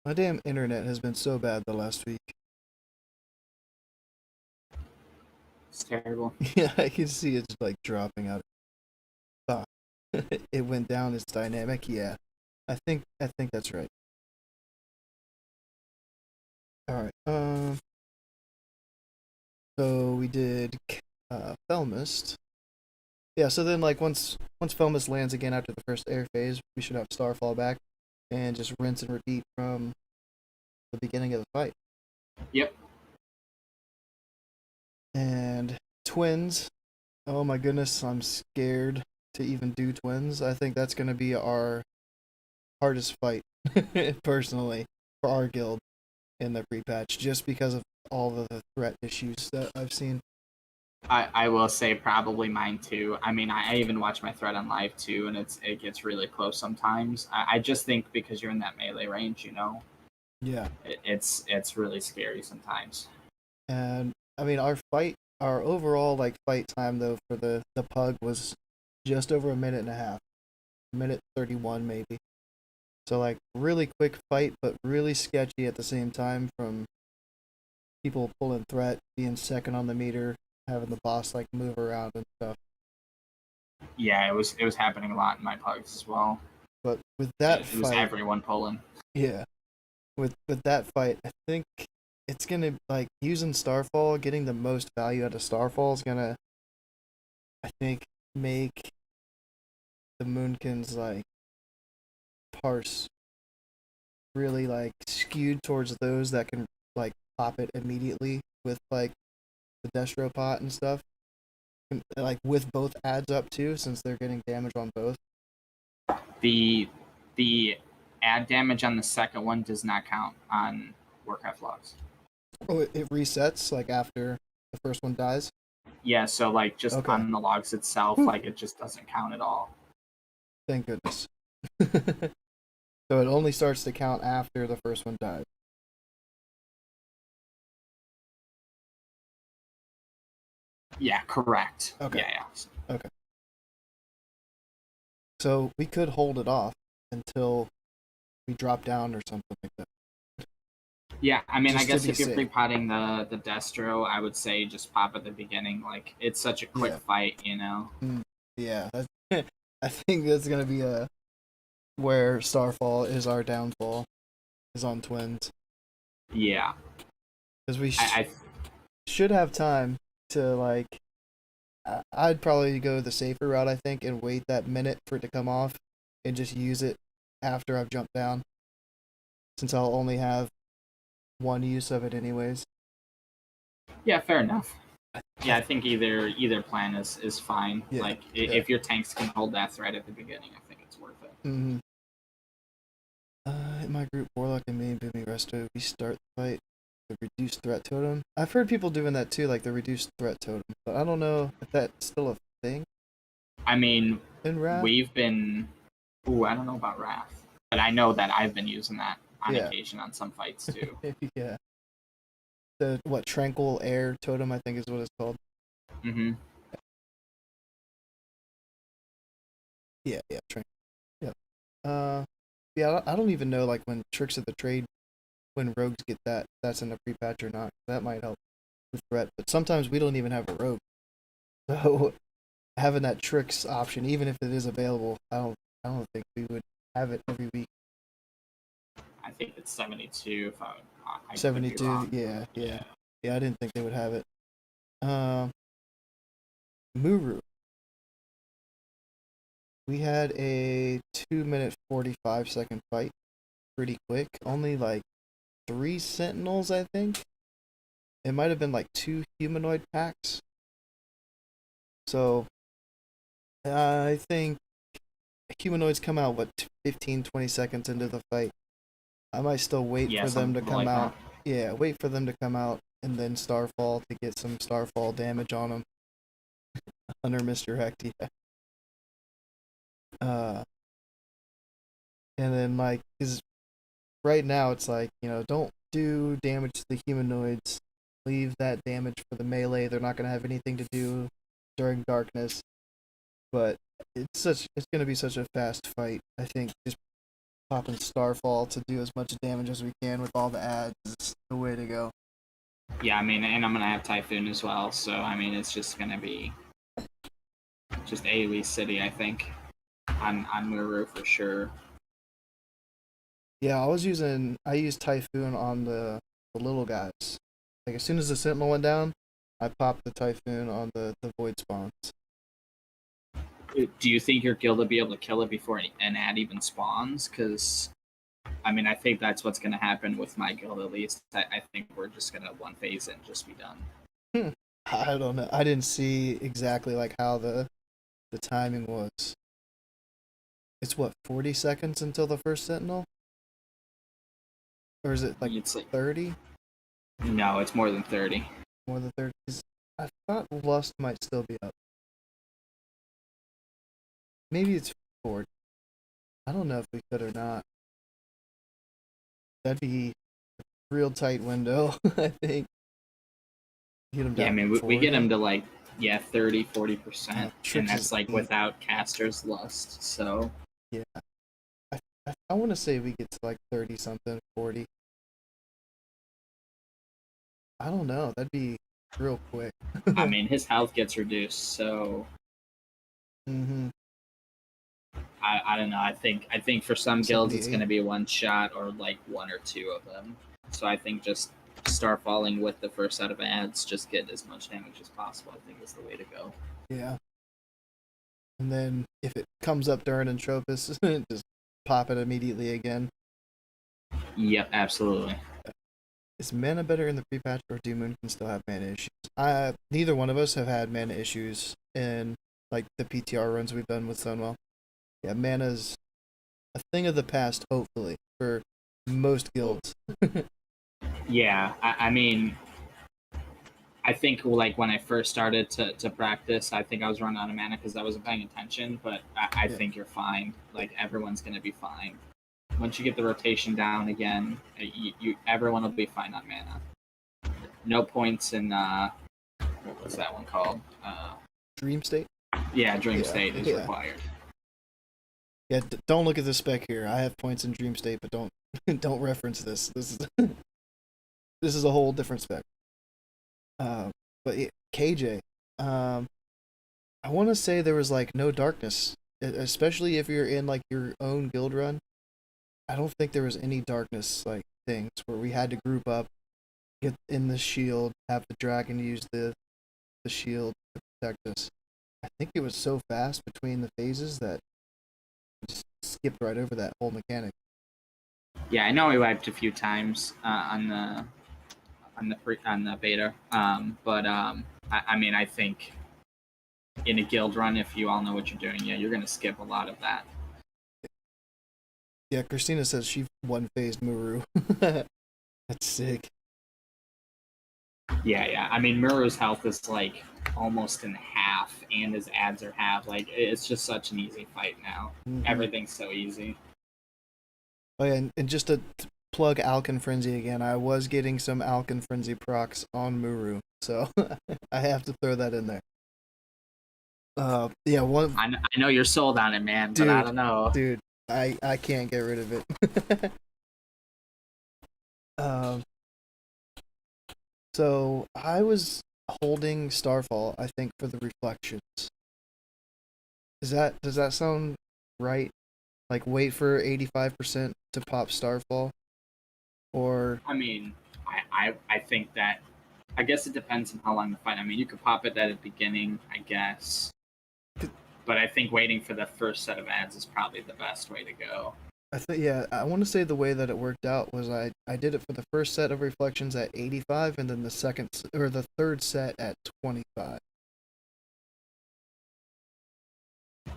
S1: My damn internet has been so bad the last week.
S2: It's terrible.
S1: Yeah, I can see it's like dropping out. Ah, it went down. It's dynamic. Yeah, I think that's right. All right. So we did Felmyst. Yeah. So then, like once Felmyst lands again after the first air phase, we should have Starfall back, and just rinse and repeat from the beginning of the fight.
S2: Yep.
S1: And twins. Oh my goodness, I'm scared to even do twins. I think that's gonna be our hardest fight, personally, for our guild in the pre-patch, just because of all the threat issues that I've seen.
S2: I will say probably mine too. I mean, I even watch my thread on live too, and it gets really close sometimes. I just think because you're in that melee range, you know.
S1: Yeah.
S2: It's really scary sometimes.
S1: And I mean, our overall like fight time though for the pug was just over a minute and a half, minute 31 maybe. So like really quick fight, but really sketchy at the same time from people pulling threat, being second on the meter, having the boss like move around and stuff.
S2: Yeah, it was happening a lot in my pugs as well.
S1: But with that
S2: it was
S1: fight,
S2: everyone pulling.
S1: yeah, with that fight, I think it's gonna like using Starfall, getting the most value out of Starfall is gonna, I think, make the Moonkins like parse really like skewed towards those that can like pop it immediately with like the Destro pot and stuff. And, like with both adds up too, since they're getting damage on both.
S2: The add damage on the second one does not count on Warcraft logs.
S1: Oh, it resets like after the first one dies.
S2: Yeah, so like just
S1: Okay.
S2: on the logs itself, like it just doesn't count at all.
S1: Thank goodness. So it only starts to count after the first one dies.
S2: Yeah, correct.
S1: Okay.
S2: Yeah.
S1: Okay. So we could hold it off until we drop down or something like that.
S2: Yeah, I mean,
S1: Just
S2: I guess
S1: to
S2: if
S1: be
S2: you're
S1: safe.
S2: pre-potting the Destro, I would say just pop at the beginning. Like, it's such a quick fight, you know?
S1: Yeah, I think that's going to be where Starfall is our downfall, is on twins.
S2: Yeah,
S1: because we
S2: I
S1: should have time to like. I'd probably go the safer route, I think, and wait that minute for it to come off, and just use it after I've jumped down, since I'll only have one use of it anyways.
S2: yeah, fair enough. Yeah, I think either plan is fine.
S1: Yeah,
S2: Like
S1: yeah.
S2: if your tanks can hold that threat at the beginning, I think it's worth it.
S1: Mm-hmm. In my group, Warlock and me, Boomy Resto, we start the fight. The reduced threat totem. I've heard people doing that too, like the reduced threat totem, but I don't know if that's still a thing
S2: I mean,
S1: in Wrath.
S2: we've been. Ooh, I don't know about Wrath, but I know that I've been using that on
S1: Yeah,
S2: occasion on some fights too.
S1: yeah. The what tranquil air totem, I think is what it's called.
S2: Mm-hmm.
S1: Yeah, yeah, tranquil. Yep. Yeah, I don't even know like when tricks of the trade when rogues get that, that's in the pre-patch or not. That might help with threat, but sometimes we don't even have a rogue, so having that tricks option, even if it is available, I don't think we would have it every week.
S2: I think it's 72. If I could be
S1: 72,
S2: wrong.
S1: yeah, yeah,
S2: Yeah.
S1: yeah. I didn't think they would have it. Muru. We had a 2 minute 45-second fight, pretty quick. Only like 3 sentinels, I think. It might have been like 2 humanoid packs. So I think humanoids come out what 15, 20 seconds into the fight. I might still wait
S2: Yeah,
S1: for them to
S2: something
S1: come
S2: like
S1: out.
S2: that.
S1: Yeah, wait for them to come out and then Starfall to get some Starfall damage on them under Misdirect. Yeah. Uh, and then like, cause right now it's like don't do damage to the humanoids. Leave that damage for the melee. They're not gonna have anything to do during darkness. But it's gonna be such a fast fight. I think just popping Starfall to do as much damage as we can with all the ads is the way to go.
S2: Yeah, I mean, and I'm gonna have Typhoon as well, so I mean, it's just gonna be just AoE City, I think, on Muru for sure.
S1: Yeah, I used Typhoon on the little guys. Like as soon as the Sentinel went down, I popped the Typhoon on the Void spawns.
S2: Do you think your guild will be able to kill it before an ad even spawns? Because I mean, I think that's what's gonna happen with my guild at least. I think we're just gonna one phase it and just be done.
S1: Hmm. I don't know. I didn't see exactly like how the timing was. It's what 40 seconds until the first Sentinel, or is it like
S2: It's like
S1: 30?
S2: no, it's more than 30.
S1: More than 30? 'Cause I thought Lust might still be up. Maybe it's 40. I don't know if we could or not. That'd be a real tight window, I think. Get him
S2: Yeah, I
S1: down
S2: mean,
S1: to
S2: we get
S1: 40.
S2: them to like, yeah, 30, 40%. And
S1: Tricks is
S2: that's like without caster's lust. So,
S1: yeah. I want to say we get to like 30 something, 40. I don't know. That'd be real quick.
S2: I mean, his health gets reduced. So,
S1: Mm-hmm.
S2: I don't know. I think for some guilds it's going
S1: 78.
S2: to be one shot or like one or two of them. So I think just start falling with the first set of ads, just get as much damage as possible. I think is the way to go.
S1: Yeah. And then if it comes up during Entropus, just pop it immediately again.
S2: Yep, absolutely.
S1: Is mana better in the pre-patch, or do Moon can still have mana issues? Neither one of us have had mana issues in like the PTR runs we've done with Sunwell. Yeah, mana's a thing of the past, hopefully, for most guilds.
S2: Yeah, I mean, I think like when I first started to practice, I think I was running out of mana because I wasn't paying attention. But I
S1: Yeah.
S2: think you're fine. Like everyone's gonna be fine. Once you get the rotation down again, everyone will be fine on mana. No points in what was that one called?
S1: Dream State?
S2: Yeah, Dream
S1: Yeah,
S2: State is
S1: yeah.
S2: required.
S1: Yeah, don't look at the spec here. I have points in Dream State, but don't don't reference this. This is this is a whole different spec. But yeah, KJ, I want to say there was like no darkness, especially if you're in like your own guild run. I don't think there was any darkness like things where we had to group up, get in the shield, have the dragon use the shield to protect us. I think it was so fast between the phases that we just skipped right over that whole mechanic.
S2: Yeah, I know we wiped a few times on the beta, but I mean, I think in a guild run, if you all know what you're doing, yeah, you're gonna skip a lot of that.
S1: Yeah, Christina says she one-phased Muru. That's sick.
S2: Yeah. I mean, Muru's health is like almost in half, and his ads are half. Like, it's just such an easy fight now.
S1: Mm-hmm.
S2: Everything's so easy.
S1: Oh yeah, and just to plug Alkin Frenzy again, I was getting some Alkin Frenzy procs on Muru, so I have to throw that in there. Yeah, one.
S2: I know you're sold on it, man,
S1: dude,
S2: but I don't know.
S1: Dude, I can't get rid of it. So I was holding Starfall, I think, for the reflections. Does that sound right? Like wait for 85% to pop Starfall, or
S2: I mean, I think that. I guess it depends on how long the fight. I mean, you could pop it at the beginning, I guess. But I think waiting for the first set of ads is probably the best way to go.
S1: I want to say the way that it worked out was I did it for the first set of reflections at 85, and then the third set at 25.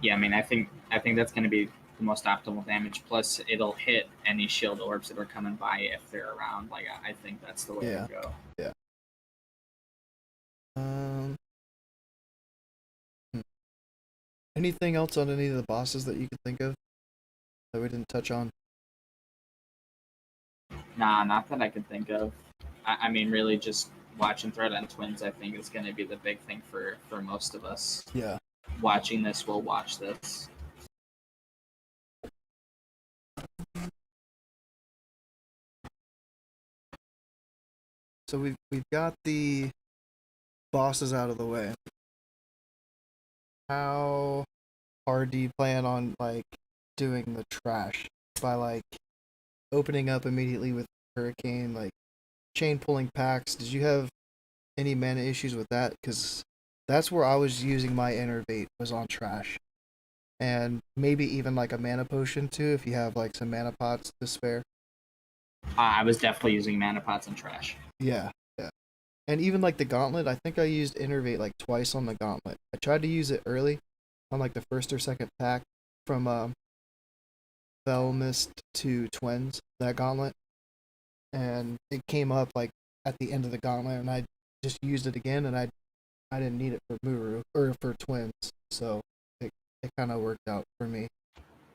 S2: Yeah, I mean, I think that's going to be the most optimal damage. Plus, it'll hit any shield orbs that are coming by if they're around. Like, I think that's the way to go.
S1: Yeah. Anything else on any of the bosses that you could think of that we didn't touch on?
S2: Nah, not that I could think of. I mean, really, just watching Threat on Twins, I think, is going to be the big thing for most of us.
S1: Yeah.
S2: Watching this, we'll watch this.
S1: So we've got the bosses out of the way. How hard do you plan on like doing the trash by like opening up immediately with Hurricane, like chain pulling packs? Did you have any mana issues with that? Because that's where I was using my innervate, was on trash, and maybe even like a mana potion too if you have like some mana pots to spare.
S2: I was definitely using mana pots and trash.
S1: Yeah. And even like the gauntlet, I think I used innervate like twice on the gauntlet. I tried to use it early on like the first or second pack from Felmyst to Twins, that gauntlet, and it came up like at the end of the gauntlet, and I just used it again, and I didn't need it for Muru or for Twins, so it kind of worked out for me.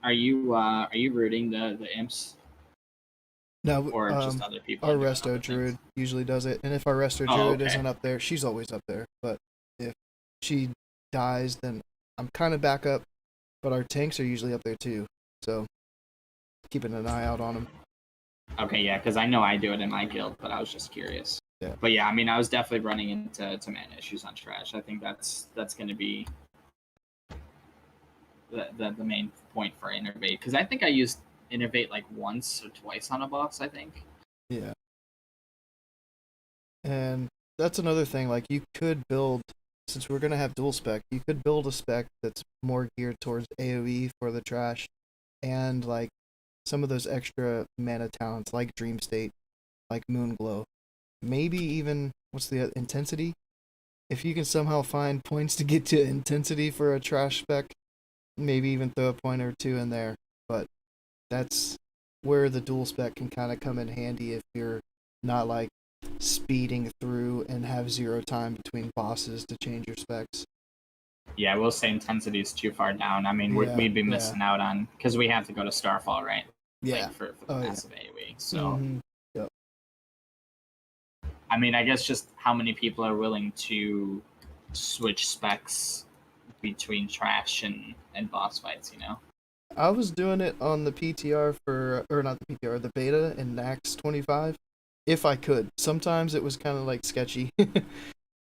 S2: Are you rooting the imps?
S1: No,
S2: or just other people.
S1: Our Resto Druid usually does it, and if our Resto Druid isn't up there, she's always up there. But if she dies, then I'm kind of back up. But our tanks are usually up there too, so keeping an eye out on them.
S2: Okay, yeah, because I know I do it in my guild, but I was just curious.
S1: Yeah.
S2: But yeah, I mean, I was definitely running into mana issues on trash. I think that's going to be the main point for Innervate, because I think I used Innervate like once or twice on a boss, I think.
S1: Yeah. And that's another thing, like you could build, since we're going to have dual spec, you could build a spec that's more geared towards AoE for the trash, and like some of those extra mana talents like Dream State, like Moonglow, maybe even, what's the intensity? If you can somehow find points to get to intensity for a trash spec, maybe even throw a point or two in there. But that's where the dual spec can kind of come in handy if you're not like speeding through and have zero time between bosses to change your specs.
S2: Yeah, we'll say intensity is too far down. I mean, we'd be missing out on, because we have to go to Starfall, right?
S1: Yeah.
S2: Like for the massive AoE. So,
S1: Yep.
S2: I mean, I guess just how many people are willing to switch specs between trash and boss fights, you know?
S1: I was doing it on the PTR or not the PTR, the beta in Nax 25, if I could. Sometimes it was kind of like sketchy. It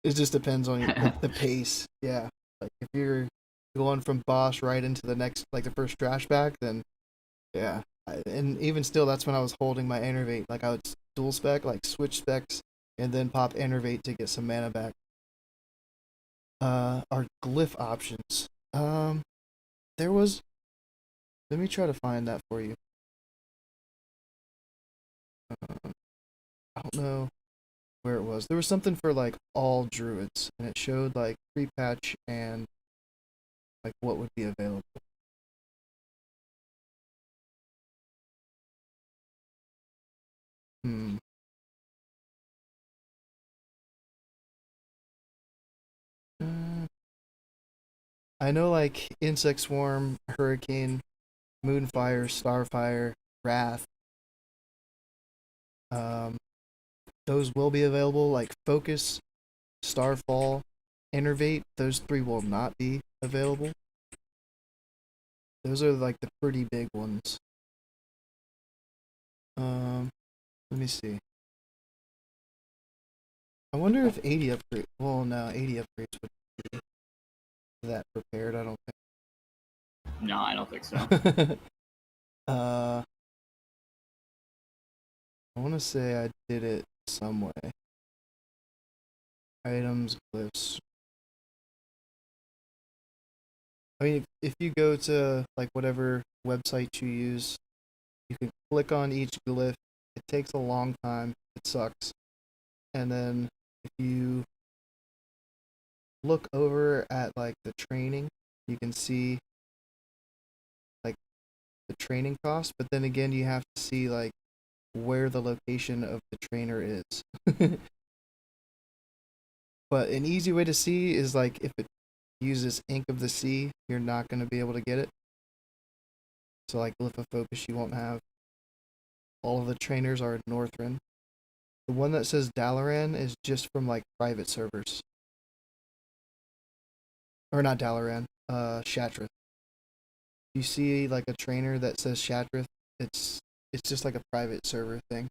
S1: just depends on the pace. Yeah. Like if you're going from boss right into the next, like the first trash back, then yeah, And even still, that's when I was holding my Enervate. Like I would dual spec, like switch specs, and then pop Enervate to get some mana back. Our glyph options. There was. Let me try to find that for you. I don't know where it was. There was something for like all druids, and it showed like pre-patch and like what would be available. Hmm. I know like Insect Swarm, Hurricane, Moonfire, Starfire, Wrath. Um, those will be available. Like Focus, Starfall, Enervate. Those three will not be available. Those are like the pretty big ones. Let me see. I wonder if 80 upgrade. Well, no, 80 upgrades would be that prepared. I don't
S2: No, I don't think so.
S1: think. I want to say I did it some way. Items, glyphs. I mean, if you go to like whatever website you use, you can click on each glyph. It takes a long time. It sucks. And then if you look over at like the training, you can see like the training cost. But then again, you have to see like where the location of the trainer is. But an easy way to see is like if it uses Ink of the Sea, you're not going to be able to get it. So like Glyph of Focus you won't have. All of the trainers are Northrend. The one that says Dalaran is just from like private servers. Or not Dalaran, Shatrith. You see like a trainer that says Shatrith, it's just like a private server thing.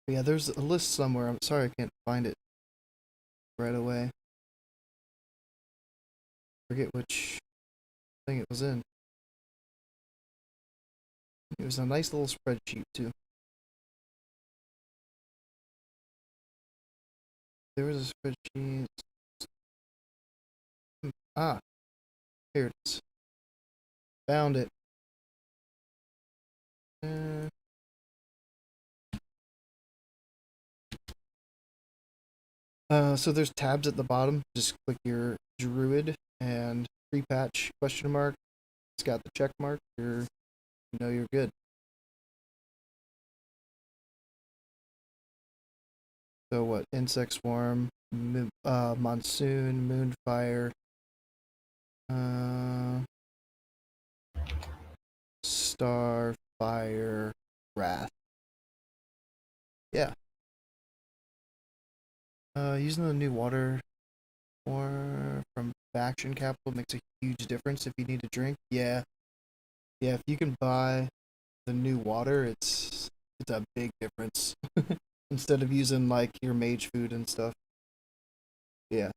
S1: But yeah, there's a list somewhere. I'm sorry I can't find it right away. Forget which thing it was in. It was a nice little spreadsheet too. There was a spreadsheet. Ah, here it is. Found it. So there's tabs at the bottom. Just click your Druid and pre-patch question mark. It's got the check mark. You're good. So what? Insect Swarm, Monsoon, Moonfire, Starfire, Wrath. Yeah. Using the new water from Faction Capital makes a huge difference if you need a drink. Yeah. Yeah, if you can buy the new water, it's a big difference. Instead of using like your mage food and stuff. Yeah.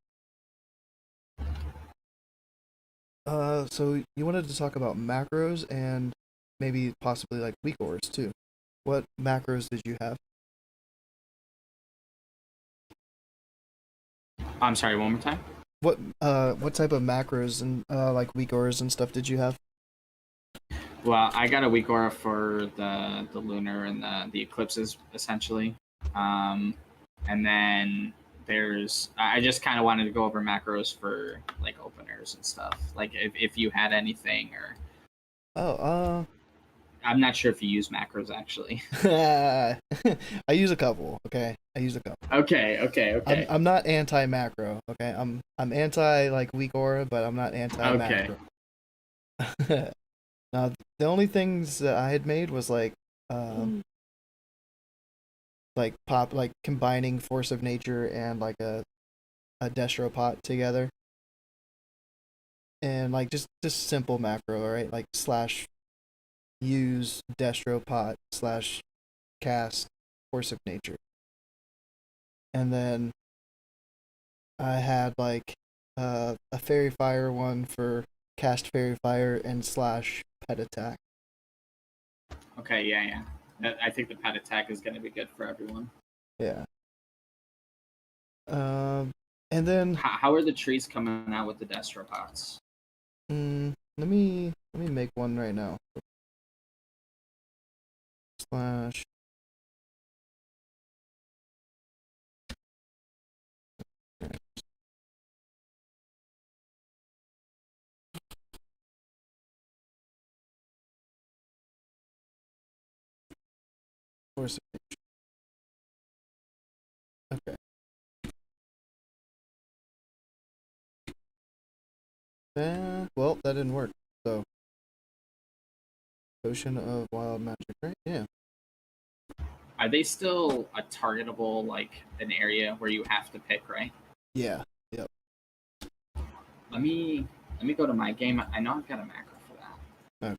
S1: So you wanted to talk about macros and maybe possibly like weak ores too. What macros did you have?
S2: I'm sorry, one more time.
S1: What type of macros and like weak ores and stuff did you have?
S2: Well, I got a weak aura for the lunar and the eclipses essentially, and then I just kind of wanted to go over macros for like openers and stuff. Like if you had anything or
S1: Oh,
S2: I'm not sure if you use macros actually.
S1: I use a couple. Okay, I use a couple.
S2: Okay.
S1: I'm not anti macro. Okay, I'm anti like weak aura, but I'm not anti
S2: Okay.
S1: macro. Now the only things that I had made was like pop like combining Force of Nature and like a Destro pot together, and like just simple macro, right? Like slash use Destro pot slash cast Force of Nature, and then I had like a Fairy Fire one for cast Fairy Fire and slash pet attack.
S2: Okay, yeah. I think the pet attack is going to be good for everyone.
S1: Yeah. And then
S2: How are the trees coming out with the Destro pots?
S1: let me make one right now. Slash. Where's the page? Okay. Well, that didn't work. So, Potion of Wild Magic, right? Yeah.
S2: Are they still a targetable, like an area where you have to pick, right?
S1: Yeah. Yep.
S2: Let me go to my game. I know I've got a macro for that.
S1: Okay.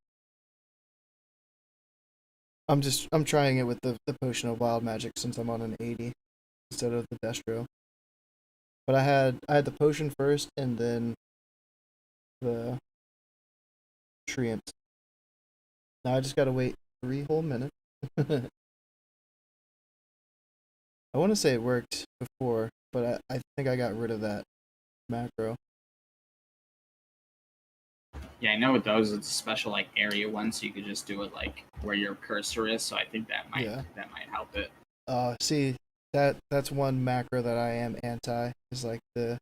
S1: I'm trying it with the Potion of Wild Magic since I'm on an 80 instead of the Destro. But I had the potion first and then the Trinkets. Now I just gotta wait 3 whole minutes. I want to say it worked before, but I think I got rid of that macro.
S2: Yeah, I know with those it's a special like area one, so you could just do it like where your cursor is. So I think that might help it.
S1: See, that's one macro that I am anti, is like the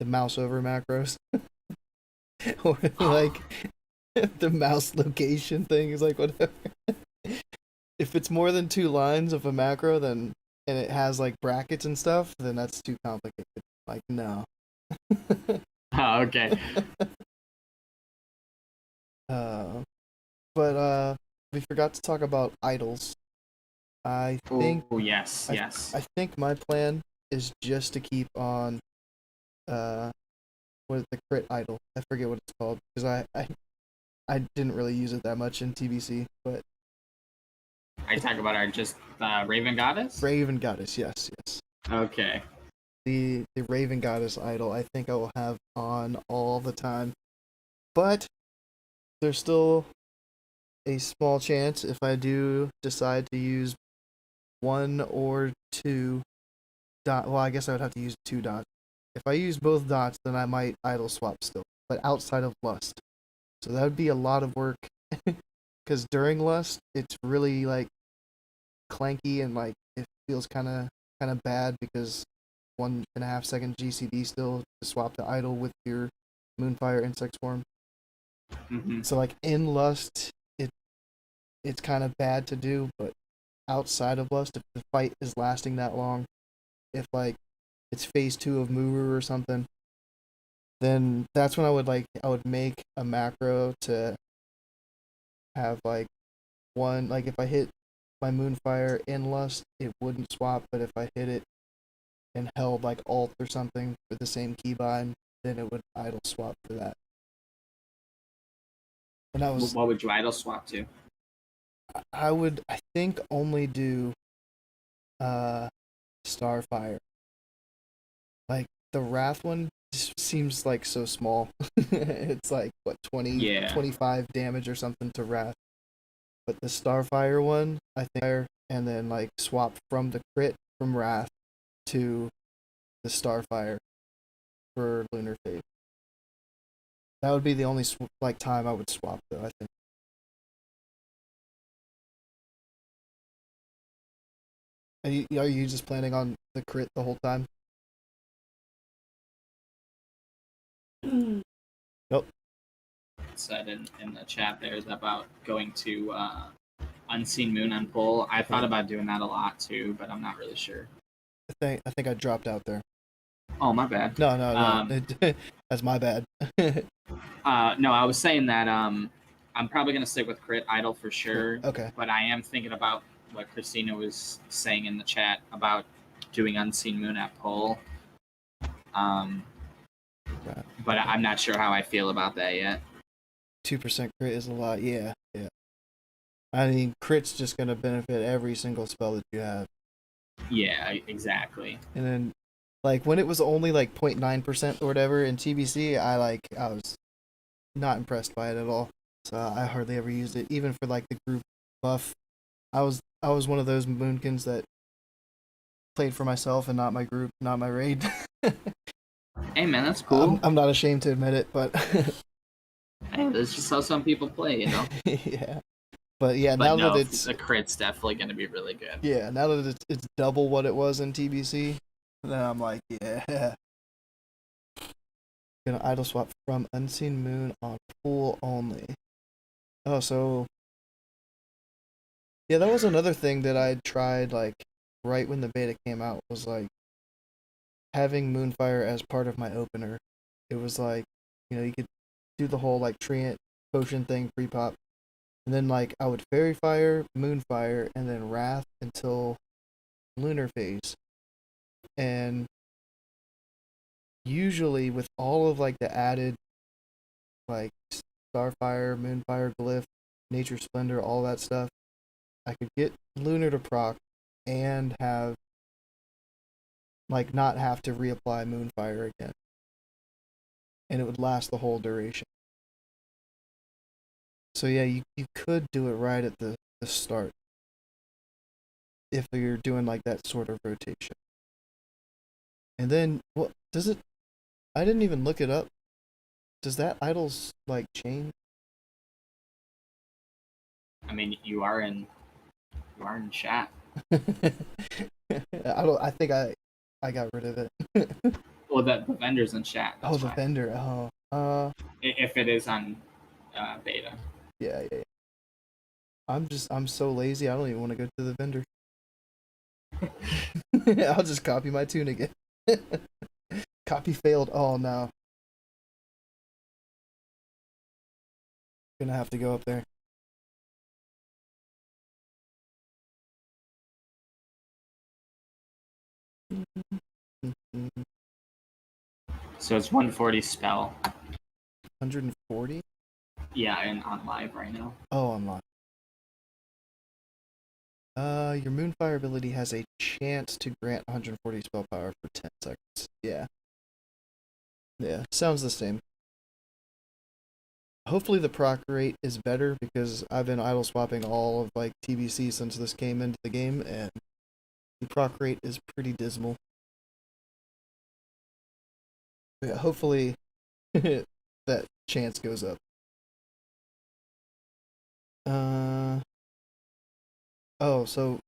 S1: mouse over macros. Or like the mouse location thing is like whatever. If it's more than 2 lines of a macro, then and it has like brackets and stuff, then that's too complicated. Like no.
S2: Oh, okay.
S1: But we forgot to talk about idols. I think.
S2: Oh yes.
S1: I think my plan is just to keep on, what is the crit idol? I forget what it's called because I didn't really use it that much in TBC, but.
S2: I talk about our just Raven Goddess.
S1: Raven Goddess, yes.
S2: Okay.
S1: The Raven Goddess idol, I think I will have on all the time, but there's still a small chance if I do decide to use 1 or 2 dot. Well, I guess I would have to use 2 dots. If I use both dots, then I might idol swap still, but outside of Lust. So that would be a lot of work, because during Lust, it's really like clanky and like it feels kind of bad because 1.5 second GCD still to swap to idle with your Moonfire Insect Swarm.
S2: Mm-hmm.
S1: So like in Lust, it's kind of bad to do, but outside of Lust, if the fight is lasting that long, if like it's phase 2 of Mover or something, then that's when I would make a macro to have like one, like if I hit my Moonfire in Lust, it wouldn't swap, but if I hit it and held like Alt or something with the same keybind, then it would idle swap for that. And that was
S2: What would you idle swap to?
S1: I would, I think, only do Starfire. Like the Wrath one just seems like so small. It's like what 25 damage or something to Wrath. But the Starfire one, I think, and then like swap from the crit from Wrath to the Starfire for Lunar Fade. That would be the only like time I would swap though, I think. Are you just planning on the crit the whole time? Nope.
S2: Said in the chat there's about going to Unseen Moon on pull. I thought about doing that a lot too, but I'm not really sure.
S1: I think I dropped out there.
S2: Oh, my bad.
S1: No. That's my bad.
S2: No, I was saying that I'm probably gonna stick with crit idol for sure.
S1: Okay.
S2: But I am thinking about what Christina was saying in the chat about doing Unseen Moon at pull. But I'm not sure how I feel about that yet.
S1: 2% crit is a lot. Yeah. I mean, crit's just gonna benefit every single spell that you have.
S2: Yeah, exactly.
S1: And then, like when it was only like 0.9% or whatever in TBC, I was not impressed by it at all. so I hardly ever used it. Even for like the group buff, I was one of those moonkins that played for myself and not my group, not my raid.
S2: Hey man, that's cool.
S1: I'm not ashamed to admit it, but
S2: Hey, that's just how some people play, you know.
S1: yeah. But yeah,
S2: But
S1: now
S2: no,
S1: that it's
S2: the crit's definitely gonna be really good.
S1: yeah, now that it's double what it was in TBC, then I'm like, yeah. Gonna idle swap from Unseen Moon on pool only. Oh, so yeah, that was another thing that I tried like right when the beta came out was like having Moonfire as part of my opener. It was like, you could do the whole like Treant potion thing pre-pop. And then like I would Fairy Fire, Moonfire, and then Wrath until Lunar Phase. And usually with all of like the added like Starfire, Moonfire, Glyph, Nature Splendor, all that stuff, I could get Lunar to proc and have like not have to reapply Moonfire again. And it would last the whole duration. So yeah, you could do it right at the start. If you're doing like that sort of rotation. And then what does it I didn't even look it up. Does that idles like change?
S2: I mean, you are in chat.
S1: I think I got rid of it.
S2: Well, the vendor's in chat. That's
S1: The
S2: why.
S1: vendor. Oh.
S2: If it is on beta.
S1: Yeah. I'm so lazy. I don't even want to go to the vendor. I'll just copy my tune again. Copy failed. Oh no. Gonna have to go up there.
S2: So it's 140 spell.
S1: 140?
S2: Yeah, and on live right now.
S1: Oh, online. Your Moonfire ability has a chance to grant 140 spell power for 10 seconds. Yeah. Yeah, sounds the same. Hopefully the proc rate is better because I've been idle swapping all of like TBC since this came into the game and the proc rate is pretty dismal. Yeah, hopefully that chance goes up. Oh, so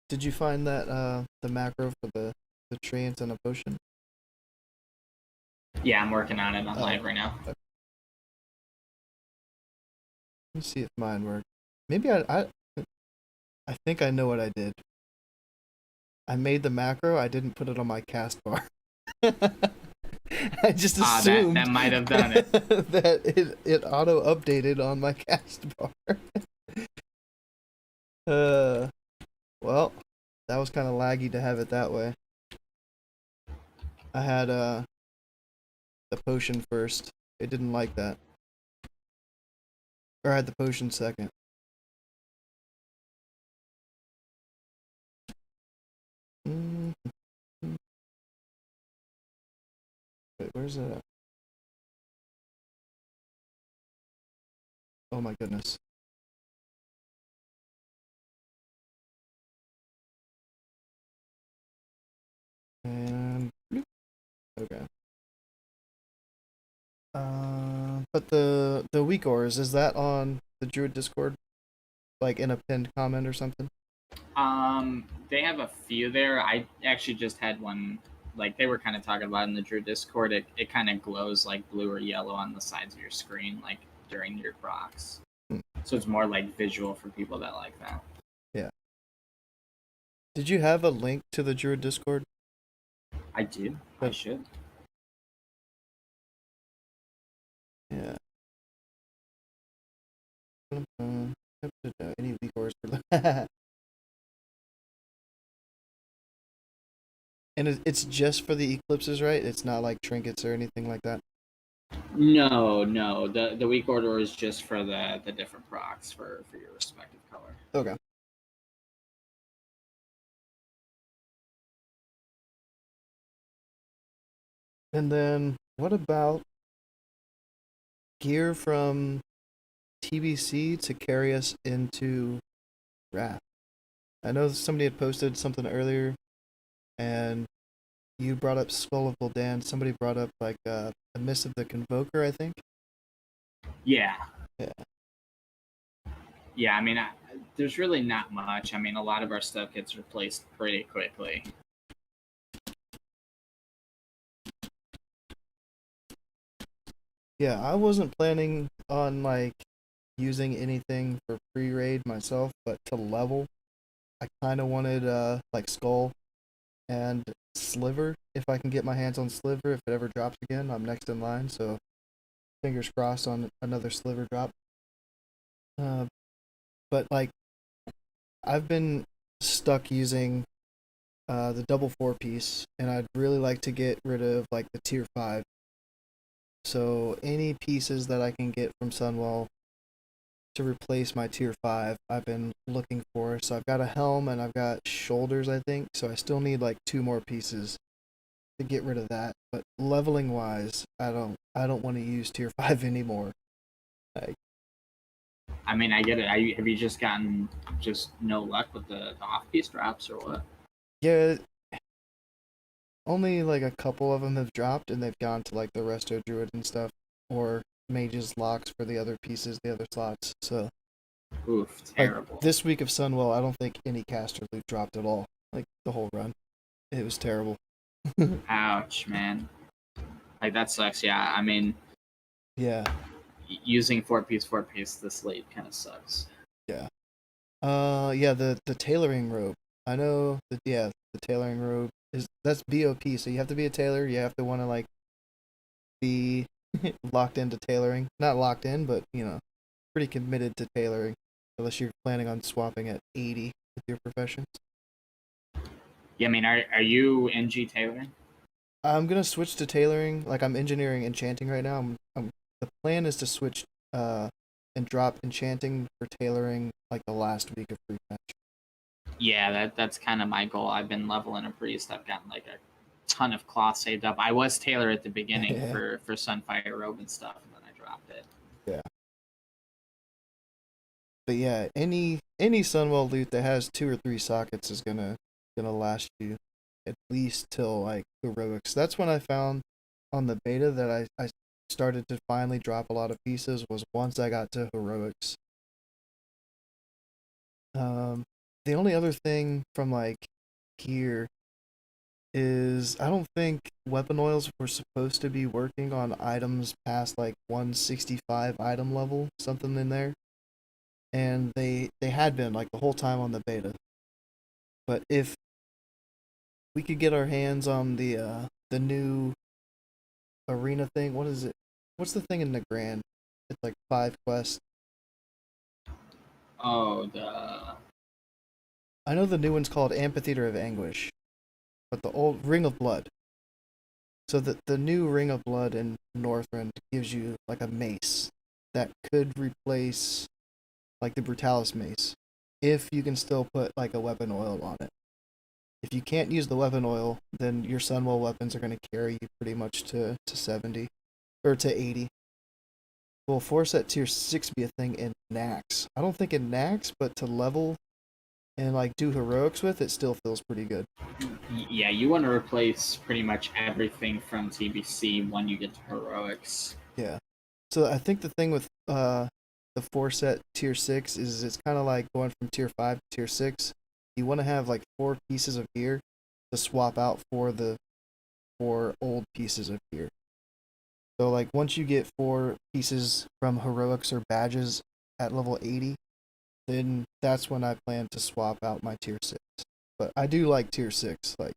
S1: did you find that the macro for the treants and a potion?
S2: Yeah, I'm working on it on live right now.
S1: Okay. Let me see if mine worked. Maybe I think I know what I did. I made the macro, I didn't put it on my cast bar. I just assumed
S2: that might have done it.
S1: that it auto updated on my cast bar. Well, that was kind of laggy to have it that way. I had the potion first. It didn't like that. Or I had the potion second. Wait, where's it at? Oh my goodness. And bloop. Okay. But the weak ores, is that on the Druid Discord? Like in a pinned comment or something?
S2: They have a few there. I actually just had one. Like they were kind of talking about in the Druid Discord. It kind of glows like blue or yellow on the sides of your screen, like during your procs. So it's more like visual for people that like that.
S1: Yeah. Did you have a link to the Druid Discord?
S2: I do. I should.
S1: Yeah. Any weak ores for And it's just for the eclipses, right? It's not like trinkets or anything like that.
S2: No. The weak order is just for the different procs for your respective color.
S1: Okay. And then what about gear from TBC to carry us into Wrath. I know somebody had posted something earlier, and you brought up Skull of Gul'dan. Somebody brought up like a Miss of the Convoker, I think.
S2: Yeah.
S1: Yeah.
S2: Yeah, I mean, there's really not much. I mean, a lot of our stuff gets replaced pretty quickly.
S1: Yeah, I wasn't planning on like using anything for pre-raid myself, but to level, I kind of wanted like Skull and Sliver. If I can get my hands on Sliver, if it ever drops again, I'm next in line. So fingers crossed on another Sliver drop. But like I've been stuck using the double 4-piece, and I'd really like to get rid of like the tier 5. So any pieces that I can get from Sunwell to replace my tier 5, I've been looking for. So I've got a helm and I've got shoulders, I think. So I still need like 2 more pieces to get rid of that. But leveling wise, I don't want to use tier 5 anymore. Like,
S2: I mean, I get it. Have you just gotten just no luck with the off-piece drops or what?
S1: yeah, only like a couple of them have dropped, and they've gone to like the Resto Druid and stuff, or Mage's locks for the other pieces, the other slots. So
S2: Oof,
S1: like
S2: terrible.
S1: this week of Sunwell, I don't think any caster loot dropped at all. Like the whole run, it was terrible.
S2: Ouch, man. Like that sucks. Yeah, I mean,
S1: Yeah,
S2: using four piece this late kind of sucks.
S1: yeah. Yeah, the tailoring robe. I know that, yeah, the tailoring robe that's BOP, so you have to be a tailor, you have to want to like be locked into tailoring. Not locked in, but pretty committed to tailoring. Unless you're planning on swapping at 80 with your professions.
S2: Yeah, I mean, are you NG tailoring?
S1: I'm gonna switch to tailoring. Like I'm engineering enchanting right now. The plan is to switch and drop enchanting for tailoring like the last week of free patch.
S2: Yeah, that's kind of my goal. I've been leveling a priest. I've gotten like a ton of cloth saved up. I was tailor at the beginning
S1: Yeah.
S2: for Sunfire robe and stuff, and then I dropped it.
S1: Yeah. But yeah, any Sunwell loot that has 2 or 3 sockets is gonna last you at least till like heroics. That's when I found on the beta that I started to finally drop a lot of pieces was once I got to heroics. The only other thing from like gear is I don't think weapon oils were supposed to be working on items past like 165 item level, something in there. And they had been like the whole time on the beta. But if we could get our hands on the new arena thing, what is it? What's the thing in the Grand? It's like 5 quests.
S2: Oh, the
S1: I know the new one's called Amphitheater of Anguish, but the old Ring of Blood. So the new Ring of Blood in Northrend gives you like a mace that could replace like the Brutallus mace if you can still put like a weapon oil on it. If you can't use the weapon oil, then your Sunwell weapons are going to carry you pretty much to 70 or to 80. Will force at tier 6 be a thing in Nax? I don't think in Nax, but to level and like do heroics with, it still feels pretty good.
S2: yeah, you want to replace pretty much everything from TBC when you get to heroics.
S1: Yeah. So I think the thing with the force at tier 6 is it's kind of like going from tier 5 to tier 6. You want to have like 4 pieces of gear to swap out for the 4 old pieces of gear. So like once you get 4 pieces from heroics or badges at level 80, then that's when I plan to swap out my tier 6. But I do like tier 6, like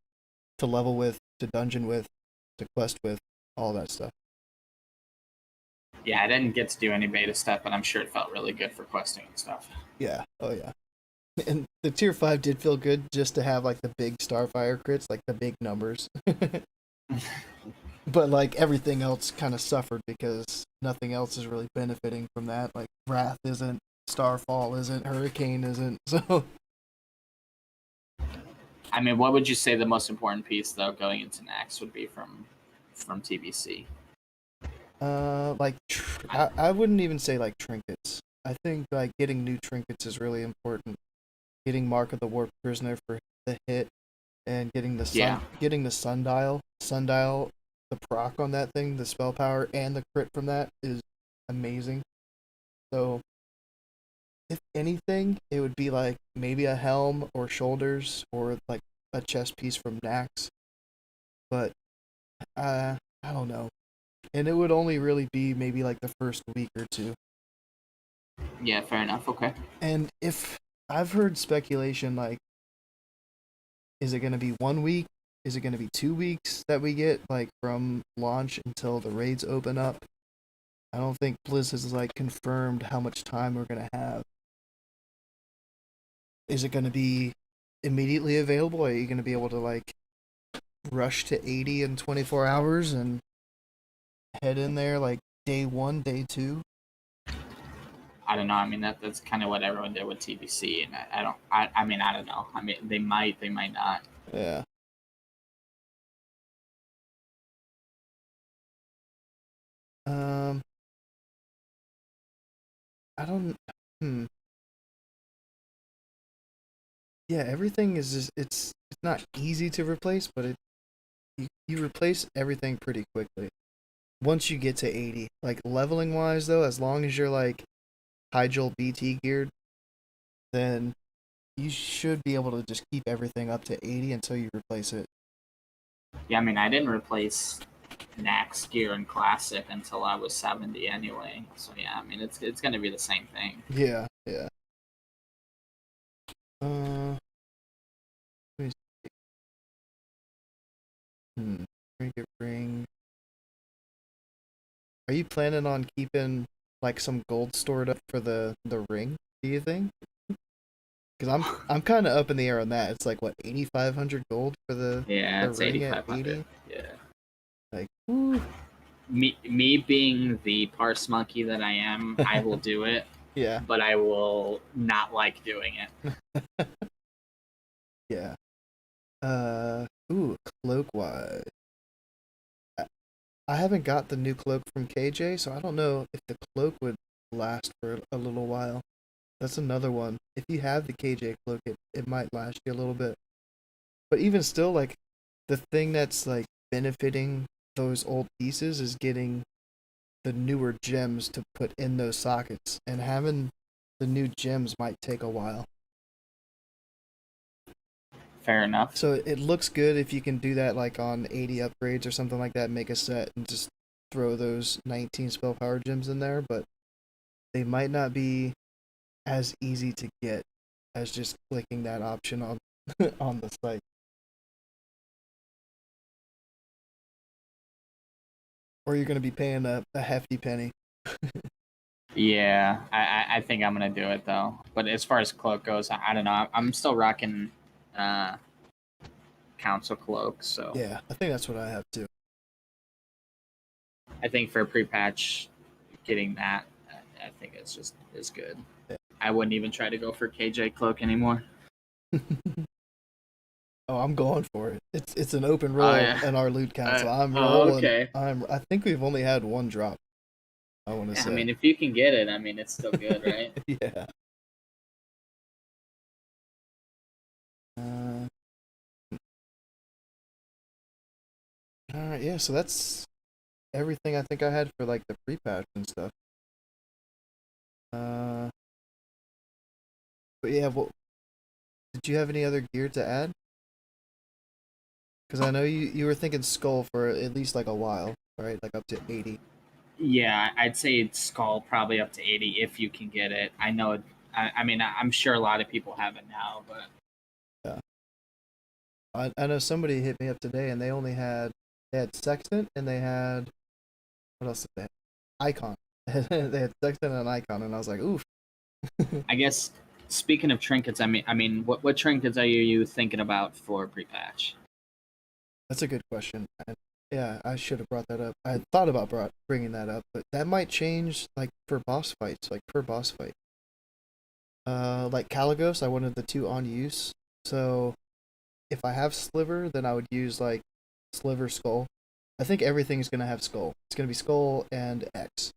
S1: to level with, to dungeon with, to quest with, all that stuff.
S2: Yeah, I didn't get to do any beta stuff, but I'm sure it felt really good for questing and stuff.
S1: Yeah, oh yeah. And the tier 5 did feel good just to have like the big Starfire crits, like the big numbers. But like everything else kind of suffered because nothing else is really benefiting from that. Like Wrath isn't, Starfall isn't, Hurricane isn't. So
S2: I mean, what would you say the most important piece though going into Nax would be from TBC?
S1: I wouldn't even say like trinkets. I think like getting new trinkets is really important. Getting Mark of the Warp Prisoner for the hit, and
S2: Yeah.
S1: getting the sundial, the proc on that thing, the spell power, and the crit from that is amazing. So if anything, it would be like maybe a helm or shoulders or like a chest piece from Nax. But I don't know. And it would only really be maybe like the first week or two.
S2: Yeah, fair enough. Okay.
S1: And if I've heard speculation like, is it going to be 1 week? Is it going to be 2 weeks that we get like from launch until the raids open up? I don't think Blizz has like confirmed how much time we're going to have. Is it going to be immediately available? Are you going to be able to like rush to 80 in 24 hours and head in there like day one, day two?
S2: I don't know. I mean, that's kind of what everyone did with TBC, and I don't. I mean, I don't know. I mean, they might not.
S1: Yeah. Um, I don't. Hmm. Yeah, everything is just it's not easy to replace, but you replace everything pretty quickly once you get to 80. Like leveling wise though, as long as you're like Hyjal BT geared, then you should be able to just keep everything up to 80 until you replace it.
S2: Yeah, I mean, I didn't replace Nax gear in Classic until I was 70 anyway. So yeah, I mean, it's gonna be the same thing.
S1: Yeah, yeah. Let me see. Trinket ring. Are you planning on keeping like some gold stored up for the ring? Do you think? Because I'm kind of up in the air on that. It's like what 8,500 gold for
S2: Yeah,
S1: the
S2: it's
S1: ring at
S2: 8,500.
S1: 80.
S2: Yeah.
S1: Like, woo.
S2: Me being the parse monkey that I am, I will do it,
S1: Yeah,
S2: but I will not like doing it.
S1: yeah. Cloak wise. I I haven't got the new cloak from KJ, so I don't know if the cloak would last for a little while. That's another one. If you have the KJ cloak, it might last you a little bit. But even still, like the thing that's like benefiting those old pieces is getting the newer gems to put in those sockets, and having the new gems might take a while.
S2: Fair enough.
S1: So it looks good if you can do that like on 80 upgrades or something like that, make a set and just throw those 19 spell power gems in there, but they might not be as easy to get as just clicking that option on on the site. Or you're going to be paying a hefty penny.
S2: Yeah, I think I'm gonna do it though. But as far as cloak goes, I don't know. I'm still rocking uh, council cloak, so
S1: Yeah, I think that's what I have too.
S2: I think for pre-patch, getting that, I think it's just is good.
S1: Yeah.
S2: I wouldn't even try to go for KJ cloak anymore.
S1: Oh, I'm going for it. It's an open
S2: Oh
S1: roll
S2: yeah.
S1: in our loot council. I'm
S2: Oh
S1: rolling.
S2: okay.
S1: I think we've only had one drop, I want to
S2: Yeah, I
S1: say.
S2: mean, if you can get it, I mean, it's still good, right?
S1: Yeah. Uh, all right, yeah, so that's everything I think I had for like the pre-patch and stuff. Uh, but yeah, well, did you have any other gear to add? Because I know you were thinking skull for at least like a while, right? Like up to 80.
S2: Yeah, I'd say it's skull probably up to 80 if you can get it. I know. I mean, I'm sure a lot of people have it now, but
S1: Yeah. I know somebody hit me up today and they had sextant and they had what else did they have? Icon. They had sextant and an icon, and I was like, oof.
S2: I guess speaking of trinkets, I mean, what trinkets are you thinking about for pre-patch?
S1: That's a good question. And yeah, I should have brought that up. I had thought about bringing that up, but that might change like for boss fights, like per boss fight. Like Kalecgos, I wanted the two on use. So if I have Sliver, then I would use like Sliver Skull. I think everything's gonna have Skull. It's gonna be Skull and X.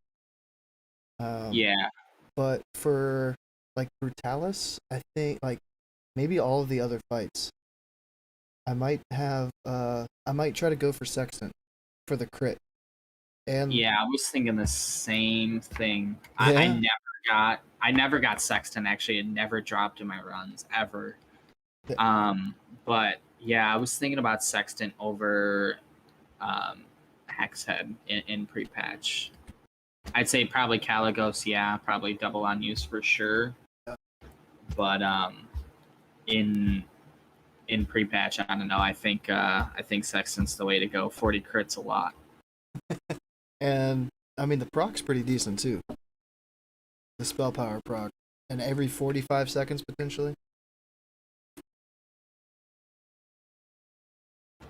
S2: Yeah.
S1: But for like Brutallus, I think like maybe all of the other fights, I might try to go for Sextant for the crit. And
S2: Yeah, I was thinking the same thing.
S1: yeah,
S2: I never got Sexton actually. It never dropped in my runs ever.
S1: th-
S2: But yeah, I was thinking about Sexton over Hexhead in pre-patch. I'd say probably Kalecgos, yeah, probably double on use for sure. But in pre-patch, I don't know. I think Sexton's the way to go. 40 crits a lot.
S1: and I mean the proc's pretty decent too. The spell power proc, and every 45 seconds potentially.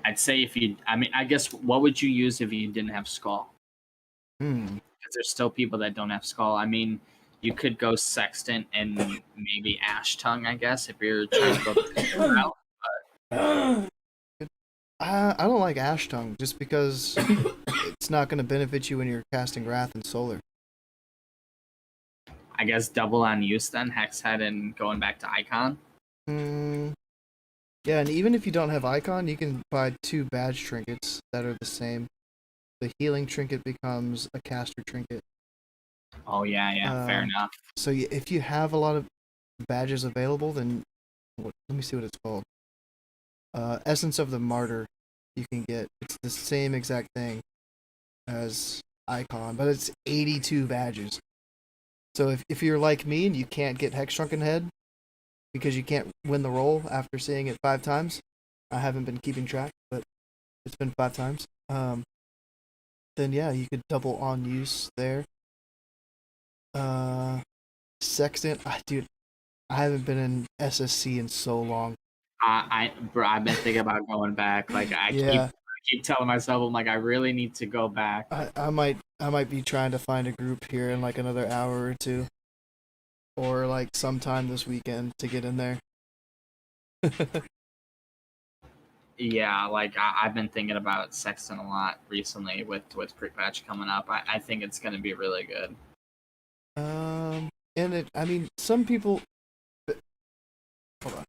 S2: I'd say I guess what would you use if you didn't have Skull? Because there's still people that don't have Skull. I mean, you could go Sextant and maybe Ash Tongue, I guess, if you're trying to go the route.
S1: I don't like Ash Tongue just because it's not going to benefit you when you're casting Wrath and Solar.
S2: I guess double on use then, Hexhead and going back to Icon.
S1: Yeah, and even if you don't have Icon, you can buy 2 badge trinkets that are the same. The healing trinket becomes a caster trinket.
S2: Oh yeah, fair enough.
S1: So if you have a lot of badges available, then let me see what it's called. Essence of the Martyr, you can get. It's the same exact thing as Icon, but it's 82 badges. So if you're like me and you can't get Hex Shrunken Head because you can't win the roll after seeing it 5 times, I haven't been keeping track, but it's been 5 times. Then yeah, you could double on use there. Sextant, dude, I haven't been in SSC in so long.
S2: I've been thinking about going back. Like I keep telling myself, I'm like, I really need to go back.
S1: I might be trying to find a group here in like another hour or two, or like sometime this weekend to get in there.
S2: Yeah, like I've been thinking about Sexton a lot recently with pre-patch coming up. I think it's going to be really good.
S1: And I mean, some people. Hold on.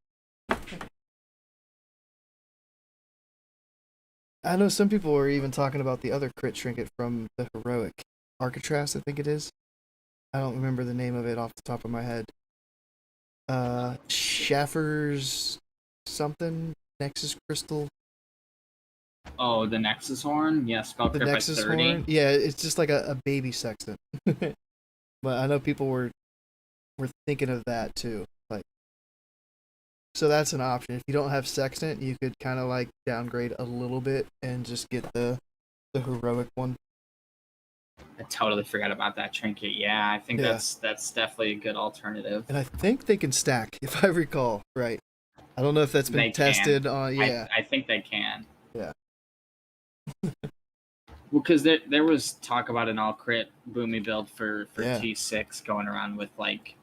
S1: I know some people were even talking about the other crit trinket from the heroic Arcatraz, I think it is. I don't remember the name of it off the top of my head. Schaffer's something Nexus Crystal.
S2: Oh, the Nexus Horn? Yeah, spell crit by 30.
S1: Horn? Yeah, it's just like a baby sextant. But I know people were thinking of that too. Like, so that's an option. If you don't have sextant, you could kind of like downgrade a little bit and just get the heroic one.
S2: I totally forgot about that trinket. Yeah, I think that's definitely a good alternative.
S1: And I think they can stack, if I recall right. I don't know if that's been tested on. Yeah,
S2: I think they can.
S1: Yeah.
S2: Well, because there was talk about an all crit boomy build for
S1: Yeah.
S2: T6 going around with like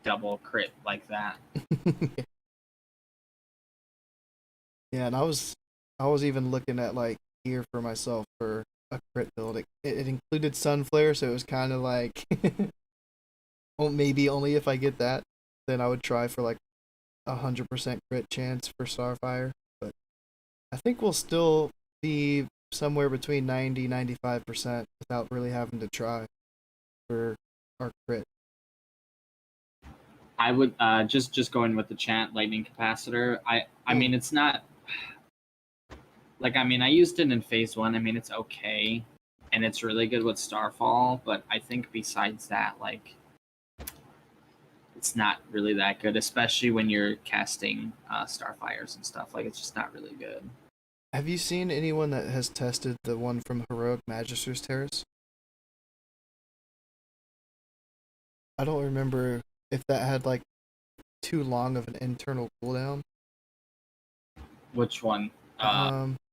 S2: double crit like that.
S1: Yeah, and I was even looking at like gear for myself for a crit build. It included Sunflare, so it was kind of like, well, maybe only if I get that, then I would try for like 100% crit chance for Starfire. But I think we'll still be somewhere between 90-95% without really having to try for our crit.
S2: I would just going with the chat lightning capacitor. I mean it's not like, I mean, I used it in phase 1. I mean, it's okay and it's really good with Starfall, but I think besides that, like, it's not really that good, especially when you're casting Starfires and stuff. Like, it's just not really good.
S1: Have you seen anyone that has tested the one from Heroic Magister's Terrace? I don't remember if that had like too long of an internal cooldown.
S2: Which one?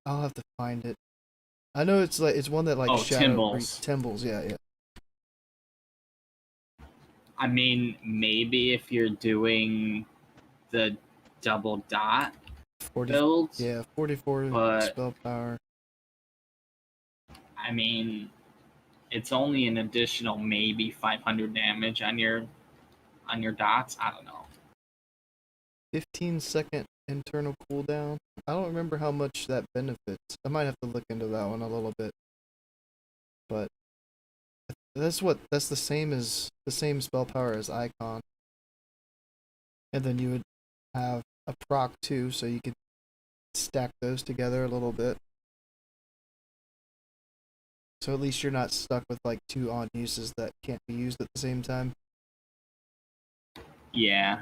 S1: I'll have to find it. I know it's one that like Timbles, yeah.
S2: I mean, maybe if you're doing the double dot builds.
S1: Yeah, 44 spell power.
S2: I mean, it's only an additional maybe 500 damage on your dots. I don't know.
S1: 15-second internal cooldown. I don't remember how much that benefits. I might have to look into that one a little bit. But that's the same spell power as Icon. And then you would have a proc too, so you could stack those together a little bit. So at least you're not stuck with like two on uses that can't be used at the same time.
S2: Yeah.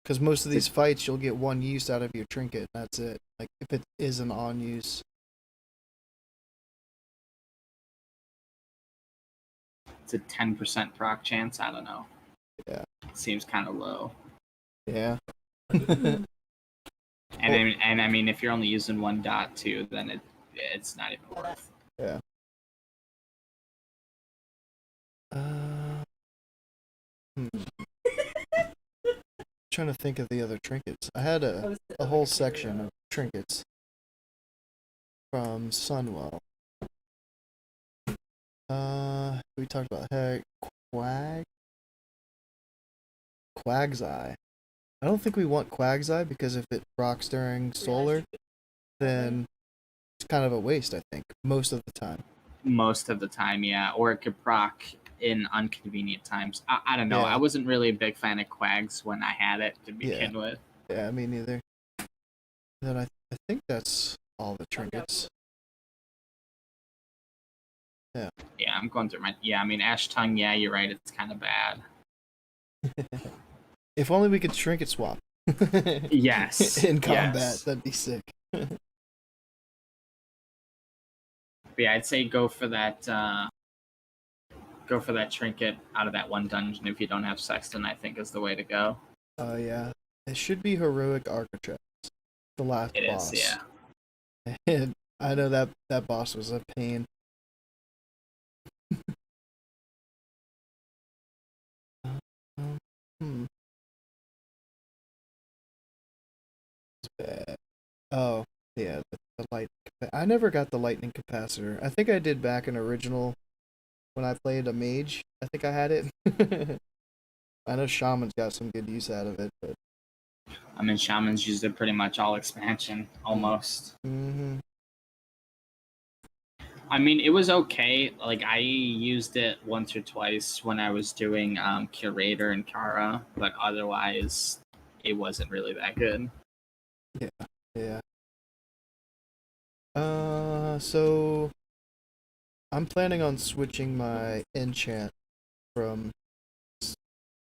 S1: Because most of these fights, you'll get one use out of your trinket. That's it. Like, if it is an on use.
S2: It's a 10% proc chance. I don't know.
S1: Yeah.
S2: Seems kind of low.
S1: Yeah.
S2: And I mean, if you're only using one dot too, then it's not even worth.
S1: Yeah. Trying to think of the other trinkets. I had a whole section of trinkets from Sunwell. We talked about Quag's Eye. I don't think we want Quag's Eye because if it procs during solar, then it's kind of a waste, I think, most of the time.
S2: Most of the time, yeah. Or it could proc in inconvenient times. I don't know.
S1: Yeah.
S2: I wasn't really a big fan of Quags when I had it to begin with.
S1: Yeah, me neither. Then I think that's all the trinkets. Yeah.
S2: Yeah, I'm going through my... Yeah, I mean, Ash Tongue, yeah, you're right. It's kind of bad.
S1: If only we could trinket swap.
S2: Yes.
S1: In combat,
S2: yes.
S1: that'd be sick.
S2: But yeah, I'd say go for that trinket out of that one dungeon if you don't have Sexton, I think is the way to go.
S1: Oh, yeah. It should be Heroic Architraves. The last boss.
S2: It is, yeah.
S1: And I know that boss was a pain. It's bad. Oh, yeah, the lightning. I never got the lightning capacitor. I think I did back in original when I played a mage. I think I had it. I know Shaman's got some good use out of it, but
S2: I mean, Shaman's used it pretty much all expansion, almost.
S1: Mm-hmm.
S2: I mean, it was okay. Like, I used it once or twice when I was doing Curator and Kara, but otherwise, it wasn't really that good.
S1: Yeah. So I'm planning on switching my enchant from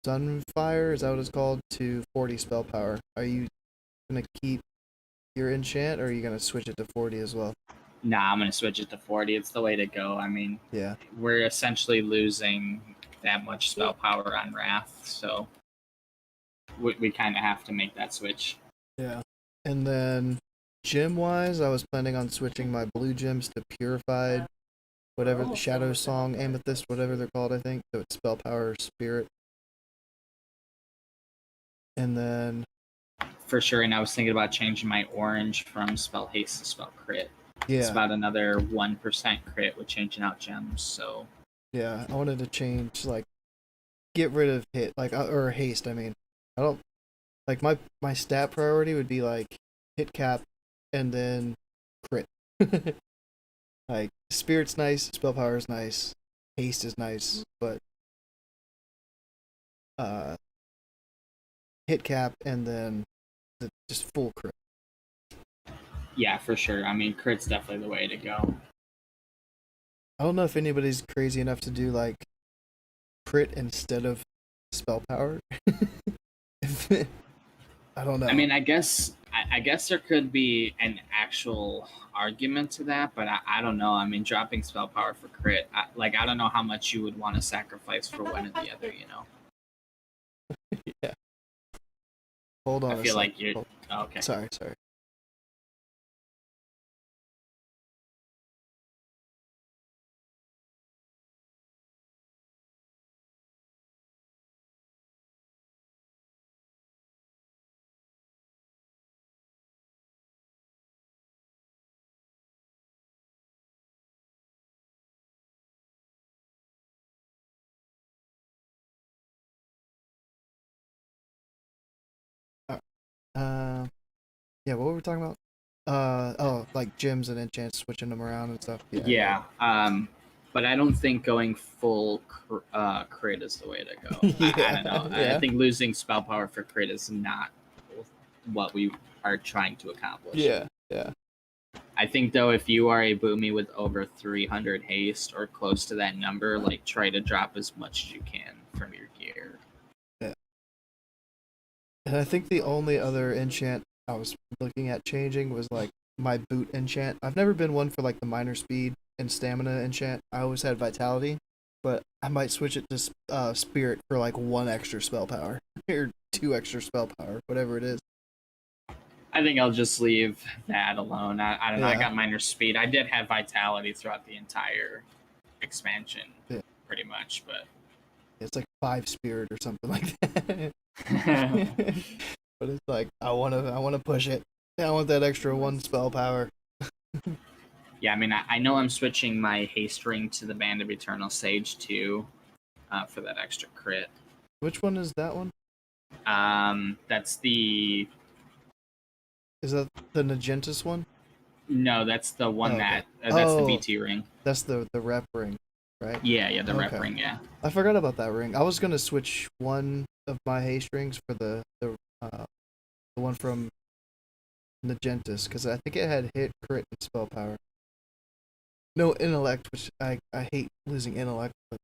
S1: Sunfire, is that what it's called, to 40 spell power. Are you gonna keep your enchant, or are you gonna switch it to 40 as well?
S2: Nah, I'm gonna switch it to 40. It's the way to go. I mean,
S1: Yeah.
S2: We're essentially losing that much spell power on Wrath, so we kind of have to make that switch.
S1: Yeah. And then gem wise, I was planning on switching my blue gems to purified, whatever, the Shadow Song, Amethyst, whatever they're called, I think. So it's spell power, spirit. And then
S2: For sure, and I was thinking about changing my orange from spell haste to spell crit.
S1: yeah.
S2: It's about another 1% crit with changing out gems, so
S1: Yeah, I wanted to change, like, get rid of hit, like, or haste, I mean. I don't, like, my stat priority would be, like, hit cap, and then crit. Like, spirit's nice, spell power is nice, haste is nice, but, hit cap, and then just full crit.
S2: yeah, for sure. I mean, crit's definitely the way to go.
S1: I don't know if anybody's crazy enough to do, like, crit instead of spell power. I don't know.
S2: I mean, I guess there could be an actual argument to that, but I don't know. I mean, dropping spell power for crit, I don't know how much you would want to sacrifice for one or the other, you know?
S1: Yeah. Hold on.
S2: I feel like you're...
S1: Oh,
S2: okay.
S1: Sorry. Yeah, what were we talking about? Oh, like gems and enchants, switching them around and stuff. Yeah,
S2: Yeah. But I don't think going full crit is the way to go. I
S1: yeah,
S2: don't know. I
S1: yeah,
S2: think losing spell power for crit is not what we are trying to accomplish.
S1: yeah, yeah.
S2: I think though, if you are a boomy with over 300 haste or close to that number, like try to drop as much as you can from your gear.
S1: Yeah. And I think the only other enchant I was looking at changing was like my boot enchant. I've never been one for like the minor speed and stamina enchant. I always had vitality, but I might switch it to spirit for like 1 extra spell power or 2 extra spell power, whatever it is.
S2: I think I'll just leave that alone. I don't know. I
S1: Yeah,
S2: got minor speed. I did have vitality throughout the entire expansion,
S1: yeah.
S2: pretty much, but
S1: It's like 5 spirit or something like that.
S2: yeah,
S1: But it's like I wanna push it. I want that extra 1 spell power.
S2: I mean, I know I'm switching my haste ring to the Band of Eternal Sage too, for that extra crit.
S1: Which one is that one?
S2: That's the
S1: Is that the Nagentis one?
S2: no, that's the one
S1: Oh, okay.
S2: that that's the
S1: Oh,
S2: BT ring.
S1: that's the rep ring, right?
S2: Yeah, the rep
S1: Okay.
S2: ring. Yeah.
S1: I forgot about that ring. I was gonna switch one of my haste rings for the one from Nagentis because I think it had hit, crit, and spell power. No intellect, which I hate losing intellect. But...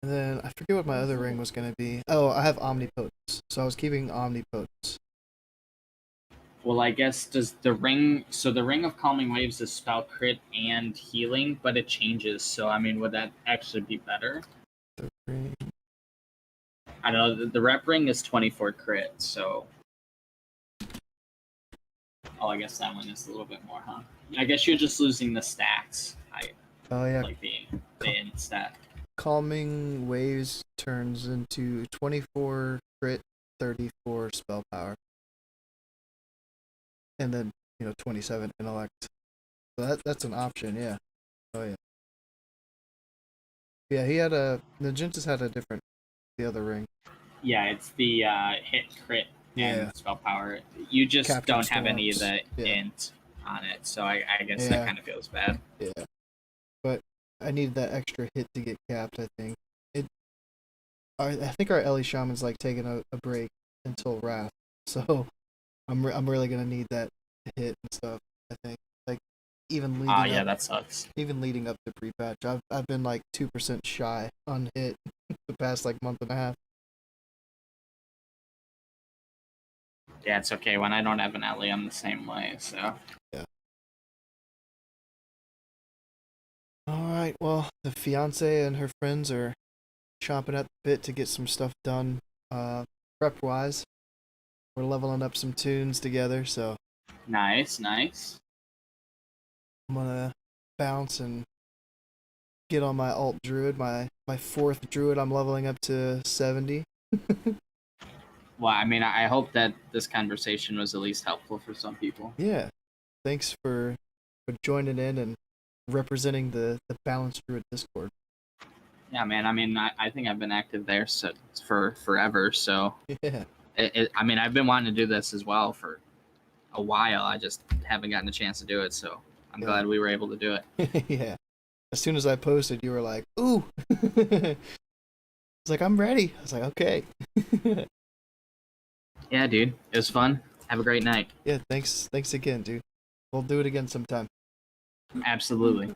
S1: And then I forget what my other ring was gonna be. Oh, I have omnipotence, so I was keeping omnipotence.
S2: Well, I guess does the ring. So the ring of calming waves is spell crit and healing, but it changes. So I mean, would that actually be better?
S1: The ring.
S2: I don't know. The rep ring is 24 crit, so I guess that one is a little bit more, huh? I guess you're just losing the stats.
S1: Oh yeah,
S2: Like the int stat.
S1: calming waves turns into 24 crit, 34 spell power, and then 27 intellect. So that's an option, yeah. Oh yeah. Yeah, he had Nagentis had a different the other ring.
S2: Yeah, it's the hit crit and
S1: Yeah.
S2: spell power. You just
S1: Captured
S2: don't have any of
S1: storms.
S2: the
S1: Yeah.
S2: int on it, so I guess that
S1: Yeah.
S2: kind of feels bad.
S1: Yeah. But I needed that extra hit to get capped, I think. I think our Ellie Shaman's like taking a break until Wrath. So I'm really gonna need that hit and stuff, I think. Like even leading
S2: Yeah,
S1: up
S2: that sucks.
S1: even leading up to pre-patch. I've been like 2% shy on hit the past like month and a half.
S2: Yeah, it's okay. When I don't have an Ellie, I'm the same way. So
S1: Yeah. Alright, well, the fiance and her friends are chomping at the bit to get some stuff done prep wise. We're leveling up some tunes together, so
S2: nice.
S1: I'm gonna bounce and get on my alt druid, my fourth druid. I'm leveling up to 70.
S2: Well, I mean, I hope that this conversation was at least helpful for some people.
S1: Yeah, thanks for joining in and representing the balanced druid Discord.
S2: Yeah, man. I mean, I think I've been active there for forever. So
S1: Yeah,
S2: I mean, I've been wanting to do this as well for a while. I just haven't gotten a chance to do it. So I'm glad we were able to do it.
S1: yeah. As soon as I posted, you were like, "Ooh." It's like, "I'm ready." I was like, "Okay."
S2: Yeah, dude. It was fun. Have a great night.
S1: Yeah, thanks again, dude. We'll do it again sometime.
S2: Absolutely.